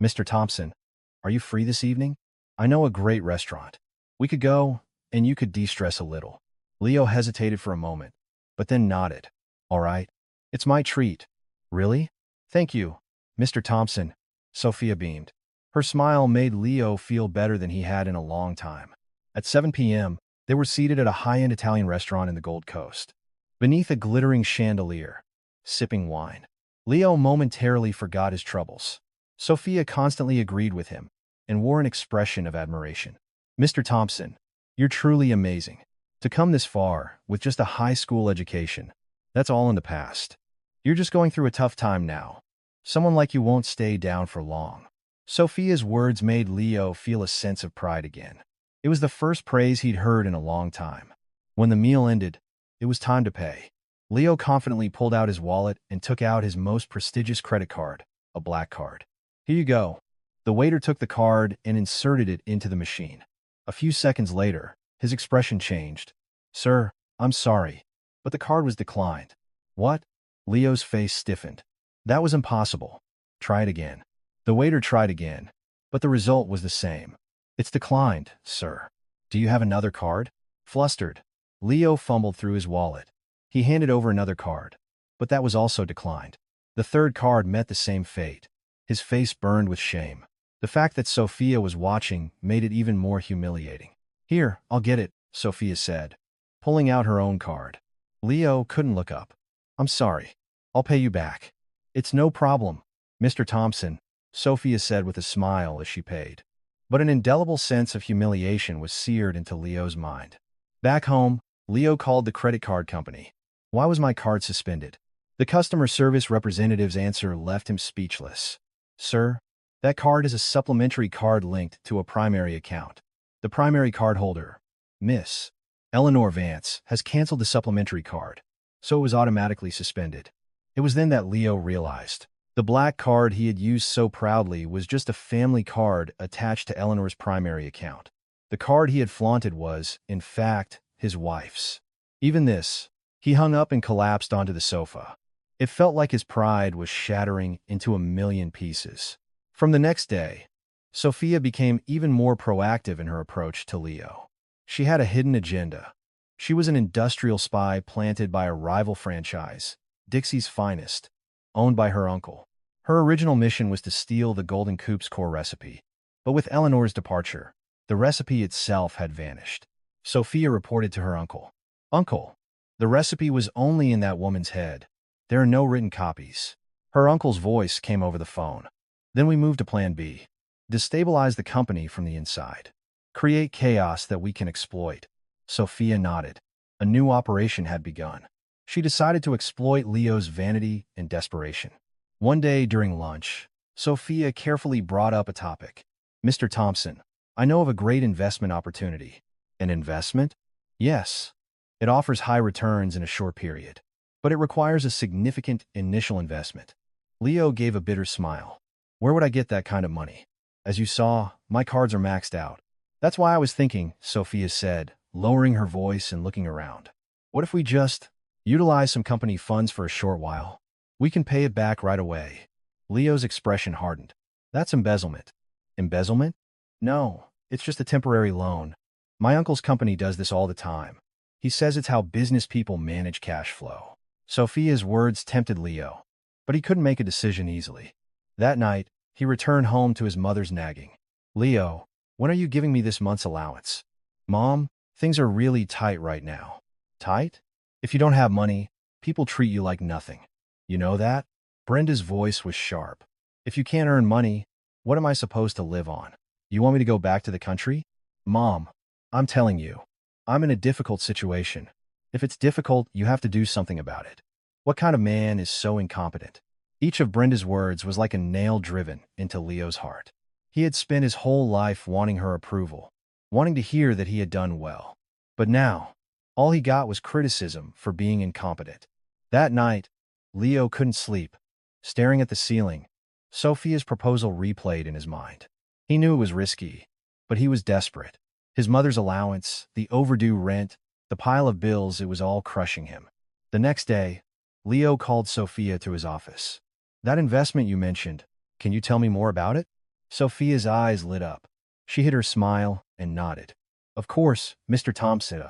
Mr. Thompson, are you free this evening? I know a great restaurant. We could go, and you could de-stress a little. Leo hesitated for a moment, but then nodded. All right. It's my treat. Really? Thank you, Mr. Thompson. Sophia beamed. Her smile made Leo feel better than he had in a long time. At 7 p.m., they were seated at a high-end Italian restaurant in the Gold Coast, beneath a glittering chandelier, sipping wine. Leo momentarily forgot his troubles. Sophia constantly agreed with him and wore an expression of admiration. Mr. Thompson, you're truly amazing. To come this far with just a high school education, that's all in the past. You're just going through a tough time now. Someone like you won't stay down for long. Sophia's words made Leo feel a sense of pride again. It was the first praise he'd heard in a long time. When the meal ended, it was time to pay. Leo confidently pulled out his wallet and took out his most prestigious credit card, a black card. Here you go. The waiter took the card and inserted it into the machine. A few seconds later, his expression changed. Sir, I'm sorry, but the card was declined. What? Leo's face stiffened. That was impossible. Try it again. The waiter tried again, but the result was the same. It's declined, sir. Do you have another card? Flustered, Leo fumbled through his wallet. He handed over another card, but that was also declined. The third card met the same fate. His face burned with shame. The fact that Sophia was watching made it even more humiliating. Here, I'll get it, Sophia said, pulling out her own card. Leo couldn't look up. I'm sorry. I'll pay you back. It's no problem, Mr. Thompson, Sophia said with a smile as she paid. But an indelible sense of humiliation was seared into Leo's mind. Back home, Leo called the credit card company. Why was my card suspended? The customer service representative's answer left him speechless. Sir, that card is a supplementary card linked to a primary account. The primary card holder, Miss Eleanor Vance, has canceled the supplementary card, so it was automatically suspended. It was then that Leo realized. The black card he had used so proudly was just a family card attached to Eleanor's primary account. The card he had flaunted was, in fact, his wife's. Even this, he hung up and collapsed onto the sofa. It felt like his pride was shattering into a million pieces. From the next day, Sophia became even more proactive in her approach to Leo. She had a hidden agenda. She was an industrial spy planted by a rival franchise, Dixie's Finest, owned by her uncle. Her original mission was to steal the Golden Coup's core recipe, but with Eleanor's departure, the recipe itself had vanished. Sophia reported to her uncle. Uncle, the recipe was only in that woman's head. There are no written copies. Her uncle's voice came over the phone. Then we moved to Plan B. Destabilize the company from the inside. Create chaos that we can exploit. Sophia nodded. A new operation had begun. She decided to exploit Leo's vanity and desperation. One day during lunch, Sophia carefully brought up a topic. Mr. Thompson, I know of a great investment opportunity. An investment? Yes. It offers high returns in a short period, but it requires a significant initial investment. Leo gave a bitter smile. Where would I get that kind of money? As you saw, my cards are maxed out. That's why I was thinking, Sophia said, lowering her voice and looking around. What if we just utilize some company funds for a short while? We can pay it back right away. Leo's expression hardened. That's embezzlement. Embezzlement? No, it's just a temporary loan. My uncle's company does this all the time. He says it's how business people manage cash flow. Sophia's words tempted Leo, but he couldn't make a decision easily. That night, he returned home to his mother's nagging. Leo, when are you giving me this month's allowance? Mom, things are really tight right now. Tight? If you don't have money, people treat you like nothing. You know that? Brenda's voice was sharp. If you can't earn money, what am I supposed to live on? You want me to go back to the country? Mom, I'm telling you, I'm in a difficult situation. If it's difficult, you have to do something about it. What kind of man is so incompetent? Each of Brenda's words was like a nail driven into Leo's heart. He had spent his whole life wanting her approval, wanting to hear that he had done well. But now, all he got was criticism for being incompetent. That night, Leo couldn't sleep. Staring at the ceiling, Sophia's proposal replayed in his mind. He knew it was risky, but he was desperate. His mother's allowance, the overdue rent, the pile of bills, it was all crushing him. The next day, Leo called Sophia to his office. That investment you mentioned, can you tell me more about it? Sophia's eyes lit up. She hid her smile and nodded. Of course, Mr. Thompson.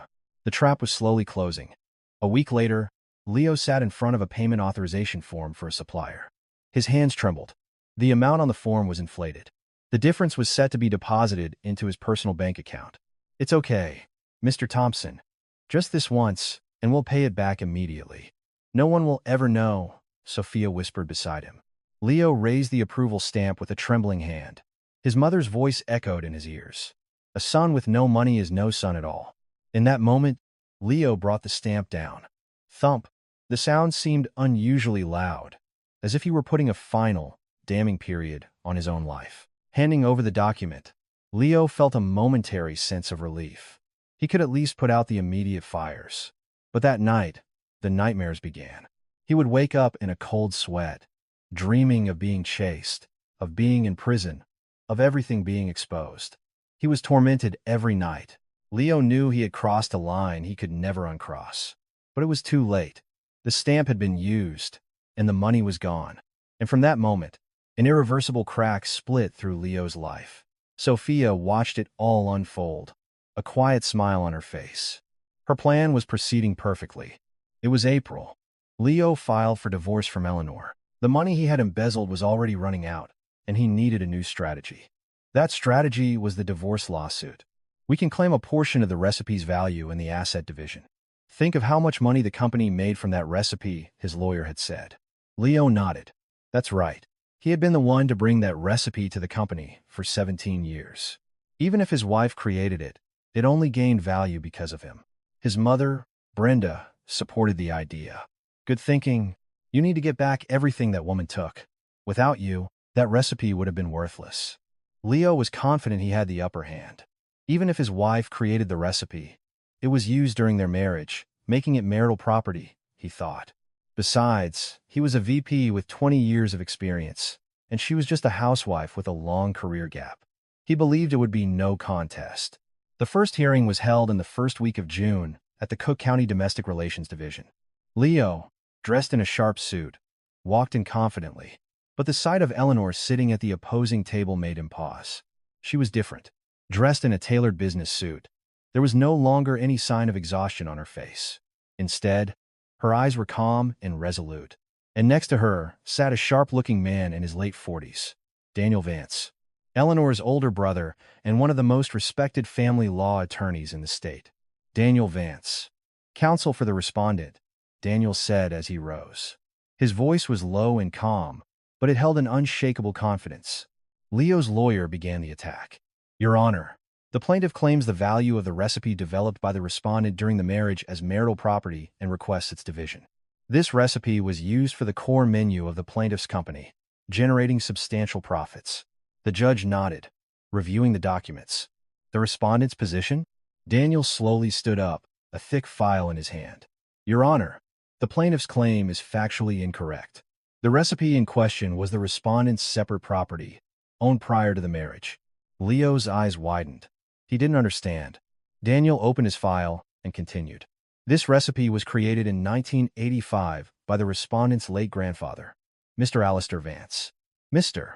The trap was slowly closing. A week later, Leo sat in front of a payment authorization form for a supplier. His hands trembled. The amount on the form was inflated. The difference was set to be deposited into his personal bank account. It's okay, Mr. Thompson. Just this once, and we'll pay it back immediately. No one will ever know, Sophia whispered beside him. Leo raised the approval stamp with a trembling hand. His mother's voice echoed in his ears. A son with no money is no son at all. In that moment, Leo brought the stamp down. Thump. The sound seemed unusually loud, as if he were putting a final, damning period on his own life. Handing over the document, Leo felt a momentary sense of relief. He could at least put out the immediate fires. But that night, the nightmares began. He would wake up in a cold sweat, dreaming of being chased, of being in prison, of everything being exposed. He was tormented every night. Leo knew he had crossed a line he could never uncross. But it was too late. The stamp had been used, and the money was gone. And from that moment, an irreversible crack split through Leo's life. Sophia watched it all unfold, a quiet smile on her face. Her plan was proceeding perfectly. It was April. Leo filed for divorce from Eleanor. The money he had embezzled was already running out, and he needed a new strategy. That strategy was the divorce lawsuit. We can claim a portion of the recipe's value in the asset division. Think of how much money the company made from that recipe, his lawyer had said. Leo nodded. That's right. He had been the one to bring that recipe to the company for 17 years. Even if his wife created it, it only gained value because of him. His mother, Brenda, supported the idea. Good thinking. You need to get back everything that woman took. Without you, that recipe would have been worthless. Leo was confident he had the upper hand. Even if his wife created the recipe, it was used during their marriage, making it marital property, he thought. Besides, he was a VP with 20 years of experience, and she was just a housewife with a long career gap. He believed it would be no contest. The first hearing was held in the first week of June at the Cook County Domestic Relations Division. Leo, dressed in a sharp suit, walked in confidently, but the sight of Eleanor sitting at the opposing table made him pause. She was different. Dressed in a tailored business suit, there was no longer any sign of exhaustion on her face. Instead, her eyes were calm and resolute. And next to her sat a sharp-looking man in his late 40s, Daniel Vance, Eleanor's older brother and one of the most respected family law attorneys in the state. Daniel Vance. Counsel for the respondent, Daniel said as he rose. His voice was low and calm, but it held an unshakable confidence. Leo's lawyer began the attack. Your Honor, the plaintiff claims the value of the recipe developed by the respondent during the marriage as marital property and requests its division. This recipe was used for the core menu of the plaintiff's company, generating substantial profits. The judge nodded, reviewing the documents. The respondent's position? Daniel slowly stood up, a thick file in his hand. Your Honor, the plaintiff's claim is factually incorrect. The recipe in question was the respondent's separate property, owned prior to the marriage. Leo's eyes widened. He didn't understand. Daniel opened his file and continued. This recipe was created in 1985 by the respondent's late grandfather, Mr. Alistair Vance. Mr.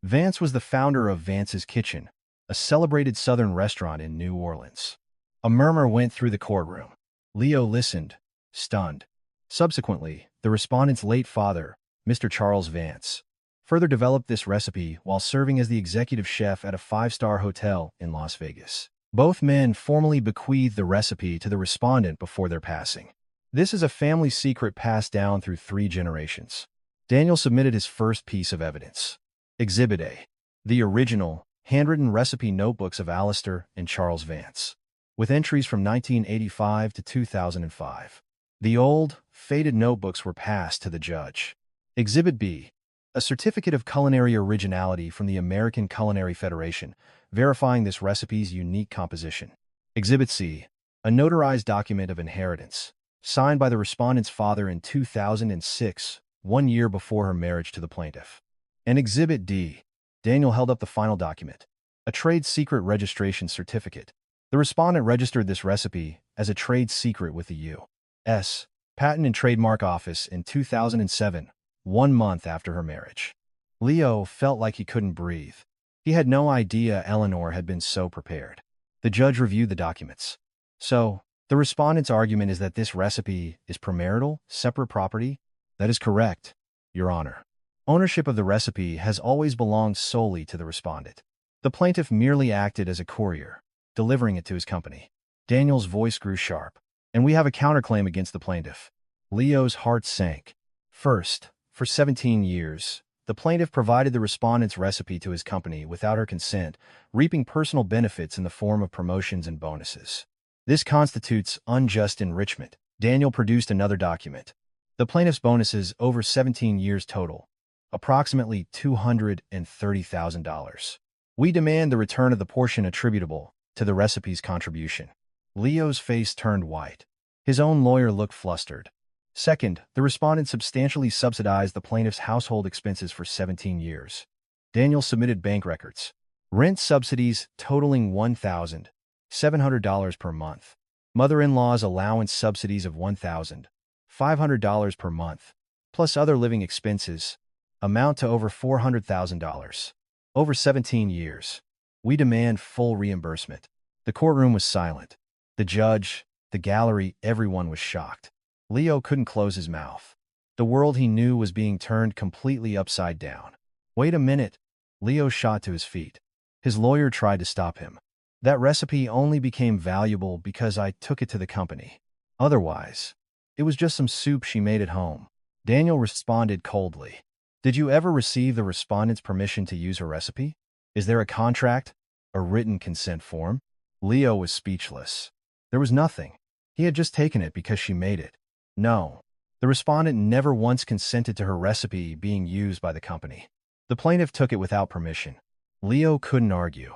Vance was the founder of Vance's Kitchen, a celebrated Southern restaurant in New Orleans. A murmur went through the courtroom. Leo listened, stunned. Subsequently, the respondent's late father, Mr. Charles Vance, further developed this recipe while serving as the executive chef at a five-star hotel in Las Vegas. Both men formally bequeathed the recipe to the respondent before their passing. This is a family secret passed down through 3 generations. Daniel submitted his first piece of evidence. Exhibit A. The original, handwritten recipe notebooks of Alistair and Charles Vance, with entries from 1985 to 2005. The old, faded notebooks were passed to the judge. Exhibit B. A certificate of culinary originality from the American Culinary Federation, verifying this recipe's unique composition. Exhibit C. A notarized document of inheritance, signed by the respondent's father in 2006, 1 year before her marriage to the plaintiff. And Exhibit D. Daniel held up the final document, a trade secret registration certificate. The respondent registered this recipe as a trade secret with the U.S. Patent and Trademark Office in 2007, 1 month after her marriage. Leo felt like he couldn't breathe. He had no idea Eleanor had been so prepared. The judge reviewed the documents. So, the respondent's argument is that this recipe is premarital, separate property? That is correct, Your Honor. Ownership of the recipe has always belonged solely to the respondent. The plaintiff merely acted as a courier. delivering it to his company. Daniel's voice grew sharp. And we have a counterclaim against the plaintiff. Leo's heart sank. First, for 17 years, the plaintiff provided the respondent's recipe to his company without her consent, reaping personal benefits in the form of promotions and bonuses. This constitutes unjust enrichment. Daniel produced another document. The plaintiff's bonuses over 17 years total, approximately $230,000. We demand the return of the portion attributable to the recipe's contribution. Leo's face turned white. His own lawyer looked flustered. Second, the respondent substantially subsidized the plaintiff's household expenses for 17 years. Daniel submitted bank records. Rent subsidies totaling $1,700 per month. Mother-in-law's allowance subsidies of $1,500 per month, plus other living expenses, amount to over $400,000. Over 17 years. We demand full reimbursement. The courtroom was silent. The judge, the gallery, everyone was shocked. Leo couldn't close his mouth. The world he knew was being turned completely upside down. Wait a minute. Leo shot to his feet. His lawyer tried to stop him. That recipe only became valuable because I took it to the company. Otherwise, it was just some soup she made at home. Daniel responded coldly. Did you ever receive the respondent's permission to use her recipe? Is there a contract? A written consent form? Leo was speechless. There was nothing. He had just taken it because she made it. No. The respondent never once consented to her recipe being used by the company. The plaintiff took it without permission. Leo couldn't argue.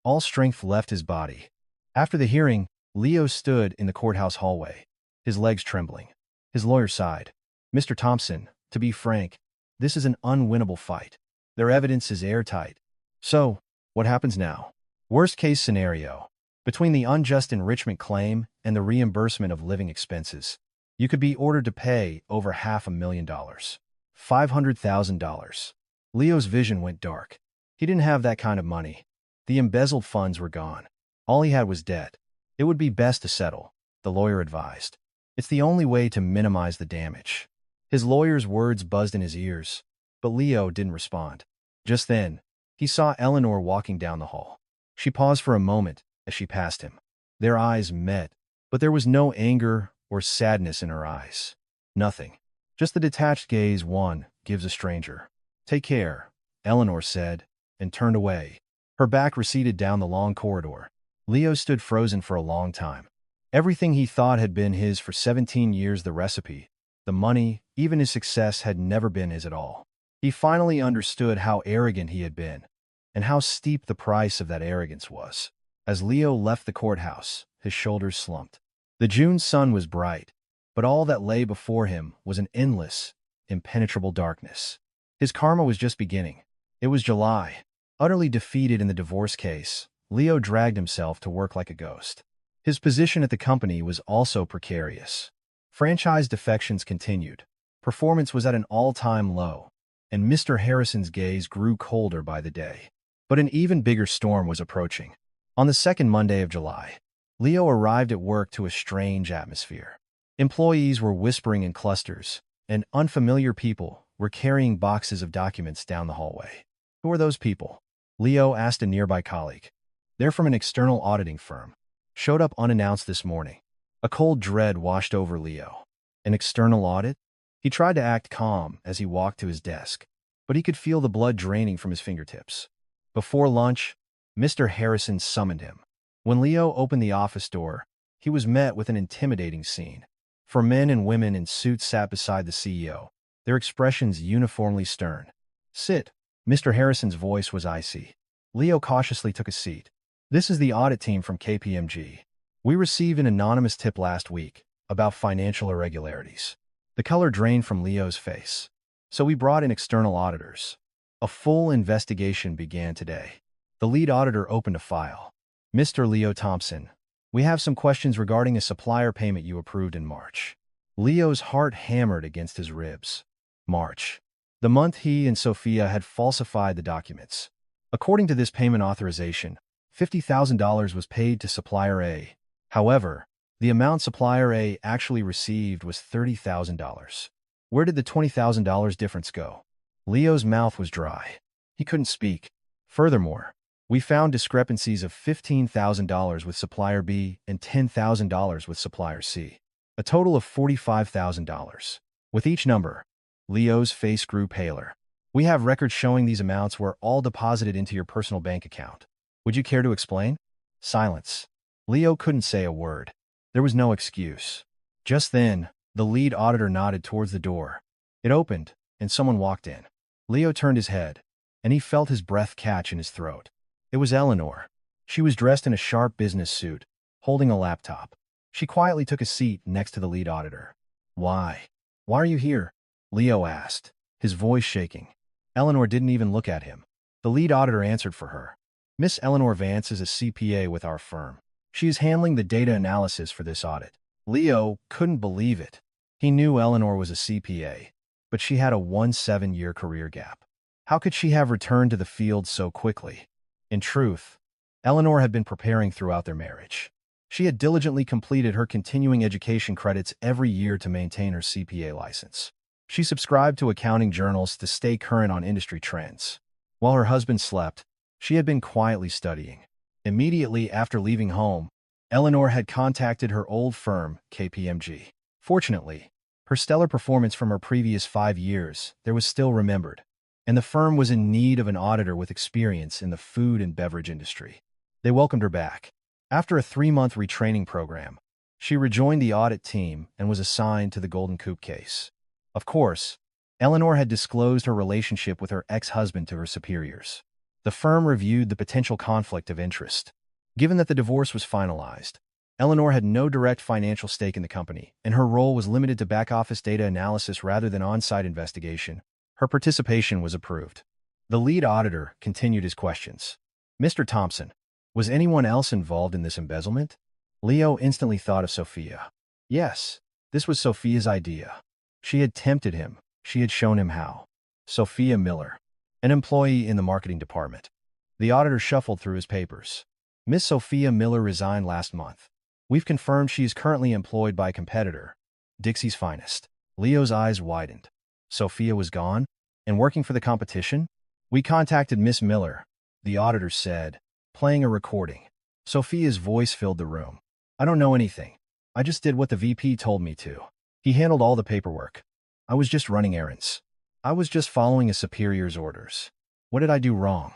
All strength left his body. After the hearing, Leo stood in the courthouse hallway, his legs trembling. His lawyer sighed. Mr. Thompson, to be frank, this is an unwinnable fight. Their evidence is airtight. So, what happens now? Worst-case scenario. Between the unjust enrichment claim and the reimbursement of living expenses, you could be ordered to pay over $500,000. $500,000. Leo's vision went dark. He didn't have that kind of money. The embezzled funds were gone. All he had was debt. It would be best to settle, the lawyer advised. It's the only way to minimize the damage. His lawyer's words buzzed in his ears, but Leo didn't respond. Just then, he saw Eleanor walking down the hall. She paused for a moment as she passed him. Their eyes met, but there was no anger or sadness in her eyes. Nothing. Just the detached gaze one gives a stranger. Take care, Eleanor said, and turned away. Her back receded down the long corridor. Leo stood frozen for a long time. Everything he thought had been his for 17 years, the recipe, the money, even his success, had never been his at all. He finally understood how arrogant he had been, and how steep the price of that arrogance was. As Leo left the courthouse, his shoulders slumped. The June sun was bright, but all that lay before him was an endless, impenetrable darkness. His karma was just beginning. It was July. Utterly defeated in the divorce case, Leo dragged himself to work like a ghost. His position at the company was also precarious. Franchise defections continued. Performance was at an all-time low, and Mr. Harrison's gaze grew colder by the day. But an even bigger storm was approaching. On the second Monday of July, Leo arrived at work to a strange atmosphere. Employees were whispering in clusters, and unfamiliar people were carrying boxes of documents down the hallway. Who are those people? Leo asked a nearby colleague. They're from an external auditing firm. Showed up unannounced this morning. A cold dread washed over Leo. An external audit? He tried to act calm as he walked to his desk, but he could feel the blood draining from his fingertips. Before lunch, Mr. Harrison summoned him. When Leo opened the office door, he was met with an intimidating scene. Four men and women in suits sat beside the CEO, their expressions uniformly stern. Sit. Mr. Harrison's voice was icy. Leo cautiously took a seat. This is the audit team from KPMG. We received an anonymous tip last week about financial irregularities. The color drained from Leo's face. So we brought in external auditors. A full investigation began today. The lead auditor opened a file. Mr. Leo Thompson, we have some questions regarding a supplier payment you approved in March. Leo's heart hammered against his ribs. March. The month he and Sophia had falsified the documents. According to this payment authorization, $50,000 was paid to Supplier A. However, the amount Supplier A actually received was $30,000. Where did the $20,000 difference go? Leo's mouth was dry. He couldn't speak. Furthermore, We found discrepancies of $15,000 with supplier B and $10,000 with supplier C. A total of $45,000. With each number, Leo's face grew paler. We have records showing these amounts were all deposited into your personal bank account. Would you care to explain? Silence. Leo couldn't say a word. There was no excuse. Just then, the lead auditor nodded towards the door. It opened, and someone walked in. Leo turned his head, and he felt his breath catch in his throat. It was Eleanor. She was dressed in a sharp business suit, holding a laptop. She quietly took a seat next to the lead auditor. Why? Why are you here? Leo asked, his voice shaking. Eleanor didn't even look at him. The lead auditor answered for her. Miss Eleanor Vance is a CPA with our firm. She is handling the data analysis for this audit. Leo couldn't believe it. He knew Eleanor was a CPA, but she had a 17-year career gap. How could she have returned to the field so quickly? In truth, Eleanor had been preparing throughout their marriage. She had diligently completed her continuing education credits every year to maintain her CPA license. She subscribed to accounting journals to stay current on industry trends. While her husband slept, she had been quietly studying. Immediately after leaving home, Eleanor had contacted her old firm, KPMG. Fortunately, her stellar performance from her previous 5 years there was still remembered, and the firm was in need of an auditor with experience in the food and beverage industry. They welcomed her back. After a 3-month retraining program, she rejoined the audit team and was assigned to the Golden Coop case. Of course, Eleanor had disclosed her relationship with her ex-husband to her superiors. The firm reviewed the potential conflict of interest. Given that the divorce was finalized, Eleanor had no direct financial stake in the company, and her role was limited to back-office data analysis rather than on-site investigation. Her participation was approved. The lead auditor continued his questions. Mr. Thompson, was anyone else involved in this embezzlement? Leo instantly thought of Sophia. Yes, this was Sophia's idea. She had tempted him. She had shown him how. Sophia Miller, an employee in the marketing department. The auditor shuffled through his papers. Miss Sophia Miller resigned last month. We've confirmed she is currently employed by a competitor, Dixie's Finest. Leo's eyes widened. Sophia was gone? And working for the competition? We contacted Miss Miller, the auditor said, playing a recording. Sophia's voice filled the room. I don't know anything. I just did what the VP told me to. He handled all the paperwork. I was just running errands. I was just following a superior's orders. What did I do wrong?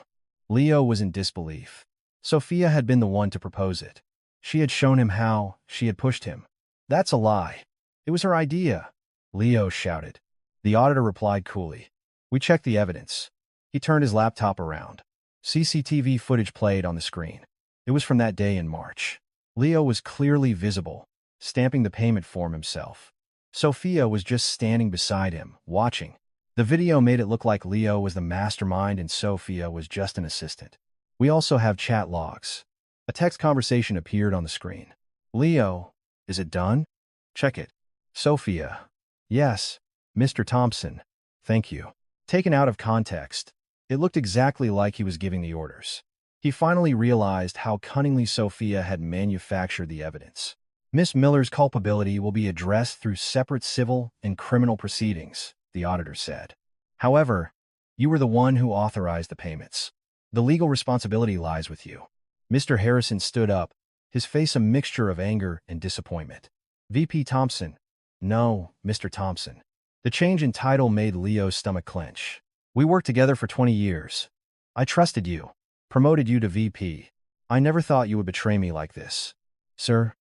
Leo was in disbelief. Sophia had been the one to propose it. She had shown him how, she had pushed him. That's a lie. It was her idea, Leo shouted. The auditor replied coolly. We checked the evidence. He turned his laptop around. CCTV footage played on the screen. It was from that day in March. Leo was clearly visible, stamping the payment form himself. Sophia was just standing beside him, watching. The video made it look like Leo was the mastermind and Sophia was just an assistant. We also have chat logs. A text conversation appeared on the screen. Leo, is it done? Check it. Sophia. Yes, Mr. Thompson. Thank you. Taken out of context, it looked exactly like he was giving the orders. He finally realized how cunningly Sophia had manufactured the evidence. Miss Miller's culpability will be addressed through separate civil and criminal proceedings, the auditor said. However, you were the one who authorized the payments. The legal responsibility lies with you. Mr. Harrison stood up, his face a mixture of anger and disappointment. VP Thompson. No, Mr. Thompson. The change in title made Leo's stomach clench. We worked together for 20 years. I trusted you, promoted you to VP. I never thought you would betray me like this. Sir,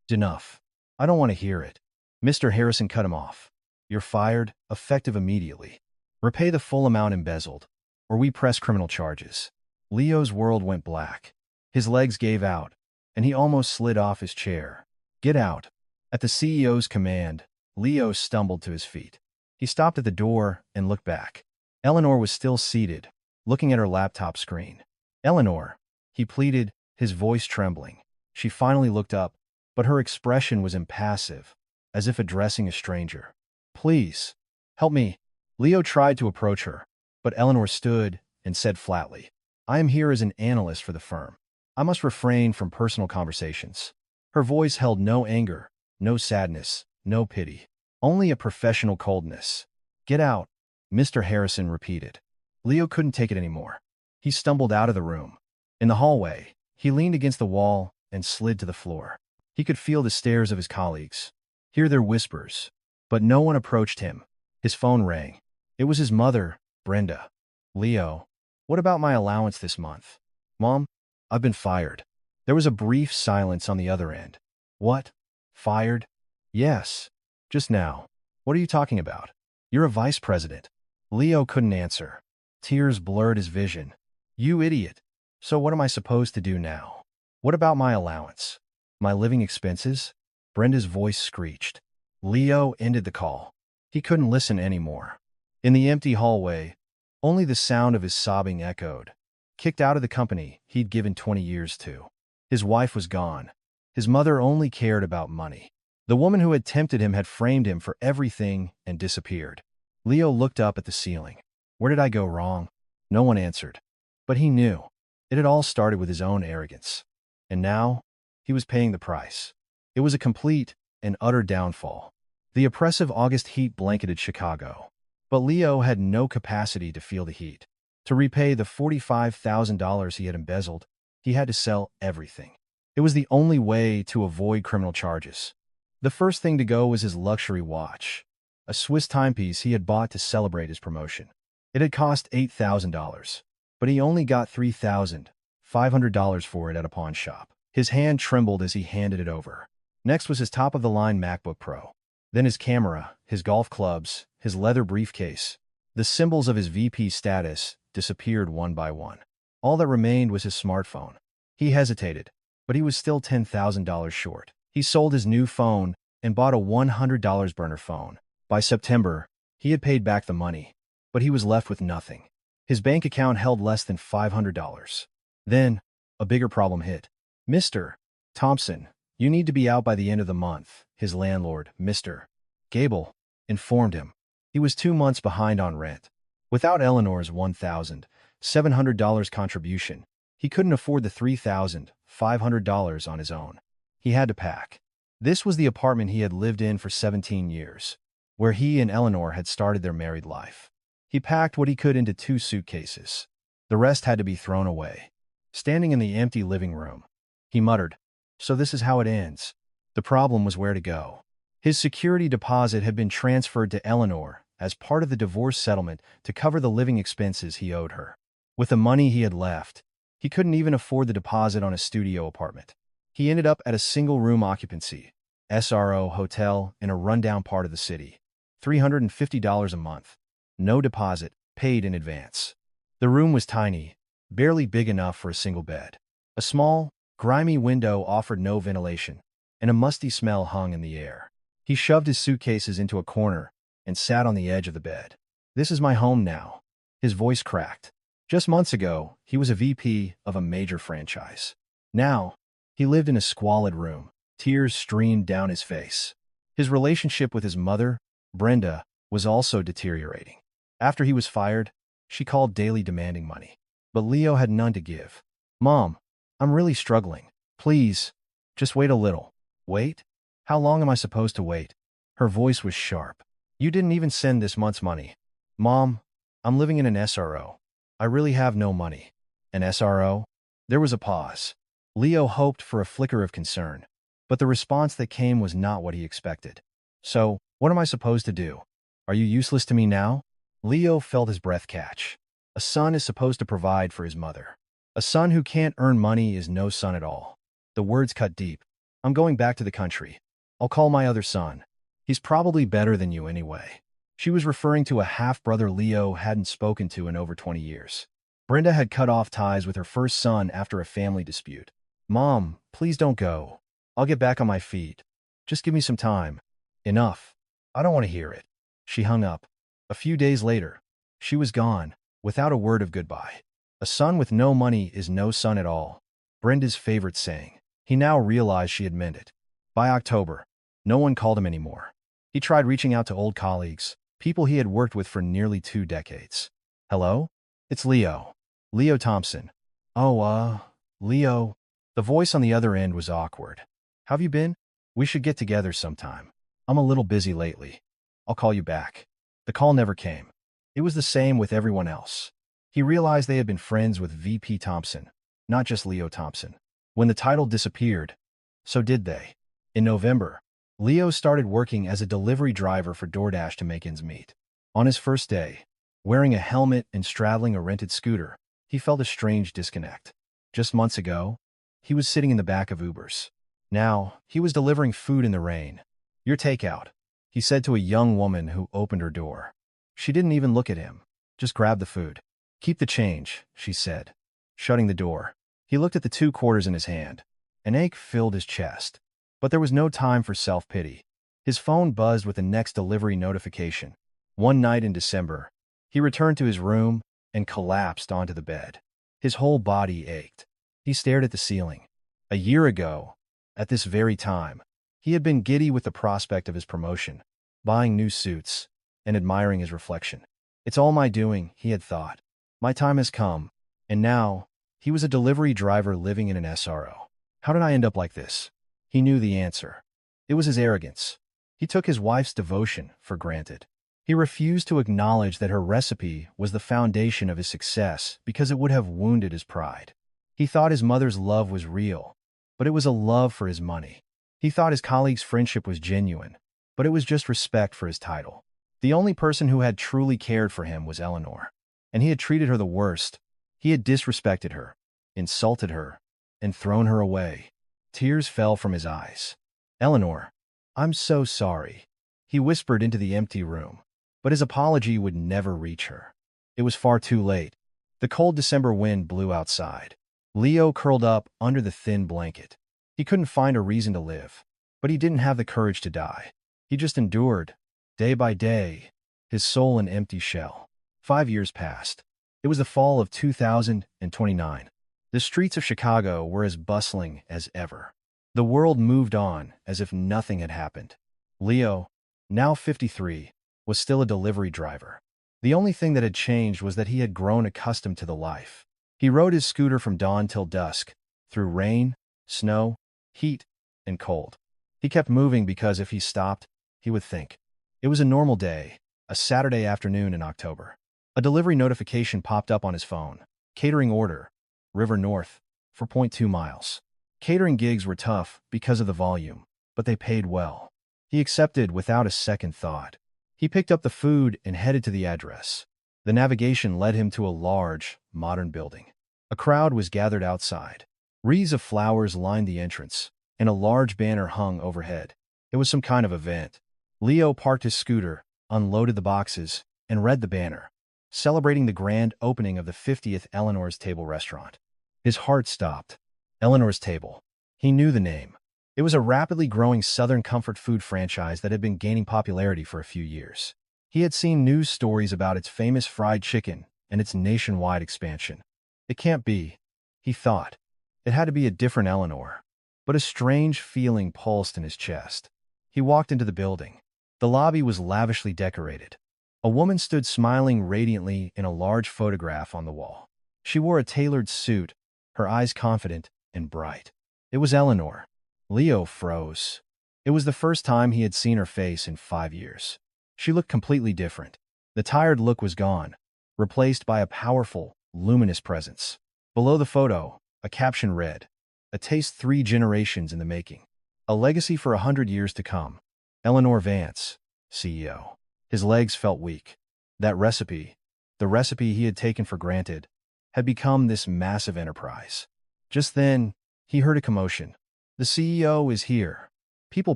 Enough. I don't want to hear it. Mr. Harrison cut him off. You're fired, effective immediately. Repay the full amount embezzled, or we press criminal charges. Leo's world went black. His legs gave out, and he almost slid off his chair. Get out. At the CEO's command, Leo stumbled to his feet. He stopped at the door and looked back. Eleanor was still seated, looking at her laptop screen. Eleanor, he pleaded, his voice trembling. She finally looked up, but her expression was impassive, as if addressing a stranger. Please, help me. Leo tried to approach her, but Eleanor stood and said flatly, I am here as an analyst for the firm. I must refrain from personal conversations. Her voice held no anger, no sadness, no pity, only a professional coldness. Get out, Mr. Harrison repeated. Leo couldn't take it anymore. He stumbled out of the room. In the hallway, he leaned against the wall and slid to the floor. He could feel the stares of his colleagues, hear their whispers, but no one approached him. His phone rang. It was his mother, Brenda. "Leo, what about my allowance this month?" "Mom, I've been fired." There was a brief silence on the other end. "What? Fired?" "Yes. Just now." "What are you talking about?" "You're a vice president." Leo couldn't answer. Tears blurred his vision. "You idiot. So what am I supposed to do now?" "What about my allowance? My living expenses?" Brenda's voice screeched. Leo ended the call. He couldn't listen anymore. In the empty hallway, only the sound of his sobbing echoed. Kicked out of the company he'd given 20 years to. His wife was gone. His mother only cared about money. The woman who had tempted him had framed him for everything and disappeared. Leo looked up at the ceiling. Where did I go wrong? No one answered. But he knew. It had all started with his own arrogance. And now, he was paying the price. It was a complete and utter downfall. The oppressive August heat blanketed Chicago. But Leo had no capacity to feel the heat. To repay the $45,000 he had embezzled, he had to sell everything. It was the only way to avoid criminal charges. The first thing to go was his luxury watch, a Swiss timepiece he had bought to celebrate his promotion. It had cost $8,000, but he only got $3,500 for it at a pawn shop. His hand trembled as he handed it over. Next was his top-of-the-line MacBook Pro. Then his camera, his golf clubs, his leather briefcase. The symbols of his VP status disappeared one by one. All that remained was his smartphone. He hesitated, but he was still $10,000 short. He sold his new phone and bought a $100 burner phone. By September, he had paid back the money, but he was left with nothing. His bank account held less than $500. Then, a bigger problem hit. "Mr. Thompson, you need to be out by the end of the month," his landlord, Mr. Gable, informed him. He was 2 months behind on rent. Without Eleanor's $1,700 contribution, he couldn't afford the $3,500 on his own. He had to pack. This was the apartment he had lived in for 17 years, where he and Eleanor had started their married life. He packed what he could into 2 suitcases. The rest had to be thrown away. Standing in the empty living room, he muttered, "So this is how it ends." The problem was where to go. His security deposit had been transferred to Eleanor as part of the divorce settlement to cover the living expenses he owed her. With the money he had left, he couldn't even afford the deposit on a studio apartment. He ended up at a single-room occupancy, SRO hotel in a rundown part of the city. $350 a month. No deposit, paid in advance. The room was tiny, barely big enough for a single bed. A small, grimy window offered no ventilation, and a musty smell hung in the air. He shoved his suitcases into a corner and sat on the edge of the bed. "This is my home now." His voice cracked. Just months ago, he was a VP of a major franchise. Now, he lived in a squalid room. Tears streamed down his face. His relationship with his mother, Brenda, was also deteriorating. After he was fired, she called daily demanding money. But Leo had none to give. "Mom, I'm really struggling. Please, just wait a little." "Wait? How long am I supposed to wait?" Her voice was sharp. "You didn't even send this month's money." "Mom, I'm living in an SRO. I really have no money." "An SRO?" There was a pause. Leo hoped for a flicker of concern, but the response that came was not what he expected. "So, what am I supposed to do? Are you useless to me now?" Leo felt his breath catch. A son is supposed to provide for his mother. A son who can't earn money is no son at all. The words cut deep. "I'm going back to the country. I'll call my other son. He's probably better than you anyway." She was referring to a half-brother Leo hadn't spoken to in over 20 years. Brenda had cut off ties with her first son after a family dispute. "Mom, please don't go. I'll get back on my feet. Just give me some time." "Enough. I don't want to hear it." She hung up. A few days later, she was gone, without a word of goodbye. A son with no money is no son at all. Brenda's favorite saying. He now realized she had meant it. By October, no one called him anymore. He tried reaching out to old colleagues, people he had worked with for nearly 2 decades. "Hello? It's Leo. Leo Thompson." "Oh, Leo." The voice on the other end was awkward. "How have you been? We should get together sometime. I'm a little busy lately. I'll call you back." The call never came. It was the same with everyone else. He realized they had been friends with VP Thompson, not just Leo Thompson. When the title disappeared, so did they. In November, Leo started working as a delivery driver for DoorDash to make ends meet. On his first day, wearing a helmet and straddling a rented scooter, he felt a strange disconnect. Just months ago, he was sitting in the back of Uber's. Now, he was delivering food in the rain. "Your takeout," he said to a young woman who opened her door. She didn't even look at him. "Just grab the food." "Keep the change," she said, shutting the door. He looked at the 2 quarters in his hand. An ache filled his chest. But there was no time for self-pity. His phone buzzed with the next delivery notification. One night in December, he returned to his room and collapsed onto the bed. His whole body ached. He stared at the ceiling. A year ago, at this very time, he had been giddy with the prospect of his promotion, buying new suits, and admiring his reflection. "It's all my doing," he had thought. "My time has come." And now, he was a delivery driver living in an SRO. How did I end up like this? He knew the answer. It was his arrogance. He took his wife's devotion for granted. He refused to acknowledge that her recipe was the foundation of his success because it would have wounded his pride. He thought his mother's love was real, but it was a love for his money. He thought his colleague's friendship was genuine, but it was just respect for his title. The only person who had truly cared for him was Eleanor, and he had treated her the worst. He had disrespected her, insulted her, and thrown her away. Tears fell from his eyes. "Eleanor, I'm so sorry," he whispered into the empty room. But his apology would never reach her. It was far too late. The cold December wind blew outside. Leo curled up under the thin blanket. He couldn't find a reason to live, but he didn't have the courage to die. He just endured, day by day, his soul an empty shell. 5 years passed. It was the fall of 2029. The streets of Chicago were as bustling as ever. The world moved on as if nothing had happened. Leo, now 53, was still a delivery driver. The only thing that had changed was that he had grown accustomed to the life. He rode his scooter from dawn till dusk, through rain, snow, heat, and cold. He kept moving because if he stopped, he would think. It was a normal day, a Saturday afternoon in October. A delivery notification popped up on his phone. Catering order, River North, for 0.2 miles. Catering gigs were tough because of the volume, but they paid well. He accepted without a second thought. He picked up the food and headed to the address. The navigation led him to a large, modern building. A crowd was gathered outside. Wreaths of flowers lined the entrance, and a large banner hung overhead. It was some kind of event. Leo parked his scooter, unloaded the boxes, and read the banner, celebrating the grand opening of the 50th Eleanor's Table restaurant. His heart stopped. Eleanor's Table. He knew the name. It was a rapidly growing Southern comfort food franchise that had been gaining popularity for a few years. He had seen news stories about its famous fried chicken and its nationwide expansion. It can't be, he thought. It had to be a different Eleanor. But a strange feeling pulsed in his chest. He walked into the building. The lobby was lavishly decorated. A woman stood smiling radiantly in a large photograph on the wall. She wore a tailored suit, her eyes confident and bright. It was Eleanor. Leo froze. It was the first time he had seen her face in 5 years. She looked completely different. The tired look was gone, replaced by a powerful, luminous presence. Below the photo, a caption read, "A taste 3 generations in the making. A legacy for 100 years to come. Eleanor Vance, CEO." His legs felt weak. That recipe, the recipe he had taken for granted, had become this massive enterprise. Just then, he heard a commotion. "The CEO is here." People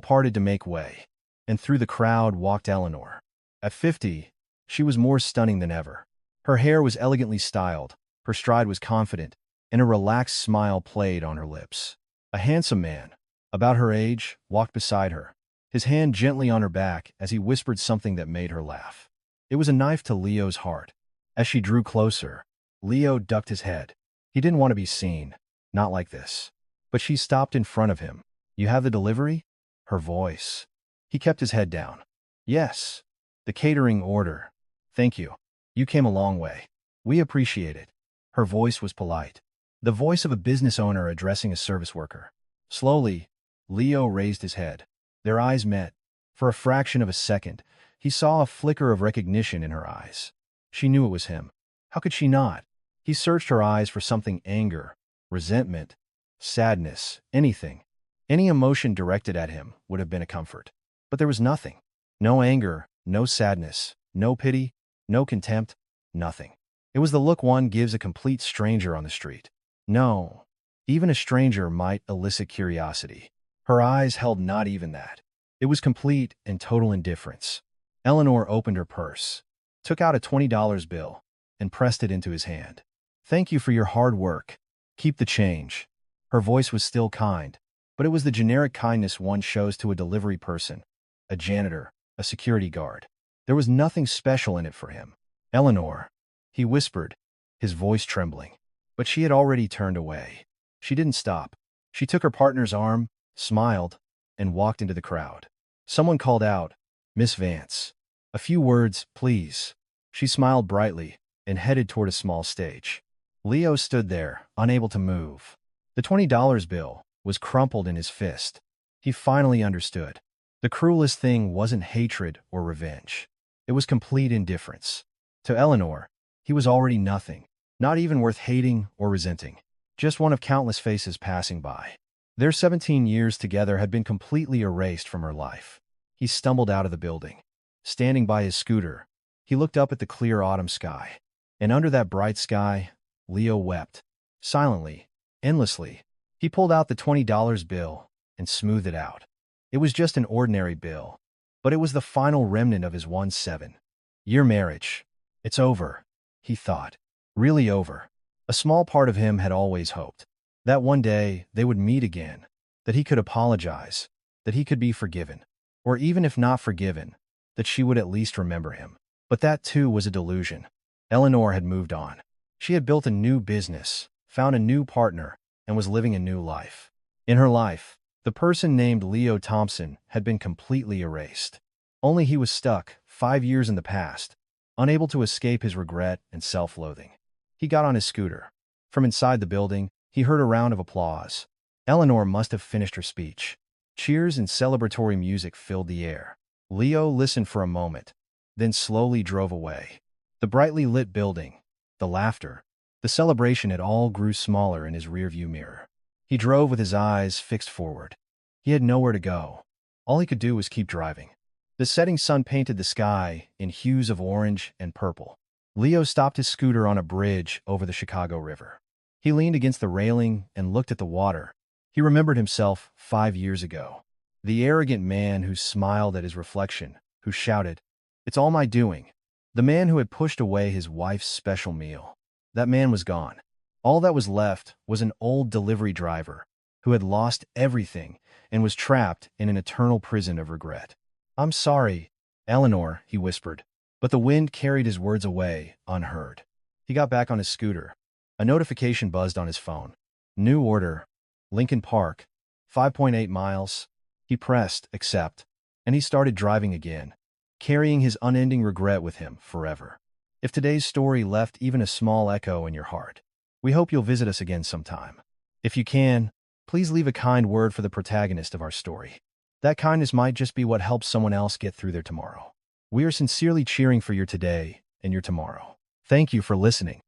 parted to make way, and through the crowd walked Eleanor. At 50, she was more stunning than ever. Her hair was elegantly styled, her stride was confident, and a relaxed smile played on her lips. A handsome man, about her age, walked beside her, his hand gently on her back as he whispered something that made her laugh. It was a knife to Leo's heart. As she drew closer, Leo ducked his head. He didn't want to be seen, not like this. But she stopped in front of him. "You have the delivery?" Her voice. He kept his head down. "Yes. The catering order. Thank you. You came a long way. We appreciate it." Her voice was polite. The voice of a business owner addressing a service worker. Slowly, Leo raised his head. Their eyes met. For a fraction of a second, he saw a flicker of recognition in her eyes. She knew it was him. How could she not? He searched her eyes for something: anger, resentment, sadness, anything. Any emotion directed at him would have been a comfort. But there was nothing. No anger, no sadness, no pity, no contempt, nothing. It was the look one gives a complete stranger on the street. No, even a stranger might elicit curiosity. Her eyes held not even that. It was complete and total indifference. Eleanor opened her purse, took out a $20 bill, and pressed it into his hand. "Thank you for your hard work. Keep the change." Her voice was still kind, but it was the generic kindness one shows to a delivery person, a janitor, a security guard. There was nothing special in it for him. "Eleanor," he whispered, his voice trembling. But she had already turned away. She didn't stop. She took her partner's arm, smiled, and walked into the crowd. Someone called out, "Miss Vance. A few words, please." She smiled brightly and headed toward a small stage. Leo stood there, unable to move. The $20 bill was crumpled in his fist. He finally understood. The cruelest thing wasn't hatred or revenge. It was complete indifference. To Eleanor, he was already nothing, not even worth hating or resenting. Just one of countless faces passing by. Their 17 years together had been completely erased from her life. He stumbled out of the building. Standing by his scooter, he looked up at the clear autumn sky. And under that bright sky, Leo wept. Silently, endlessly. He pulled out the $20 bill and smoothed it out. It was just an ordinary bill, but it was the final remnant of his 17-year marriage. It's over, he thought. Really over. A small part of him had always hoped that one day they would meet again, that he could apologize, that he could be forgiven, or even if not forgiven, that she would at least remember him. But that too was a delusion. Eleanor had moved on. She had built a new business, found a new partner, and was living a new life. In her life, the person named Leo Thompson had been completely erased. Only he was stuck, 5 years in the past, unable to escape his regret and self-loathing. He got on his scooter. From inside the building, he heard a round of applause. Eleanor must have finished her speech. Cheers and celebratory music filled the air. Leo listened for a moment, then slowly drove away. The brightly lit building, the laughter, the celebration, it all grew smaller in his rearview mirror. He drove with his eyes fixed forward. He had nowhere to go. All he could do was keep driving. The setting sun painted the sky in hues of orange and purple. Leo stopped his scooter on a bridge over the Chicago River. He leaned against the railing and looked at the water. He remembered himself 5 years ago. The arrogant man who smiled at his reflection, who shouted, "It's all my doing." The man who had pushed away his wife's special meal. That man was gone. All that was left was an old delivery driver who had lost everything and was trapped in an eternal prison of regret. "I'm sorry, Eleanor," he whispered, but the wind carried his words away, unheard. He got back on his scooter. A notification buzzed on his phone. New order, Lincoln Park, 5.8 miles. He pressed accept, and he started driving again, carrying his unending regret with him forever. If today's story left even a small echo in your heart, we hope you'll visit us again sometime. If you can, please leave a kind word for the protagonist of our story. That kindness might just be what helps someone else get through their tomorrow. We are sincerely cheering for your today and your tomorrow. Thank you for listening.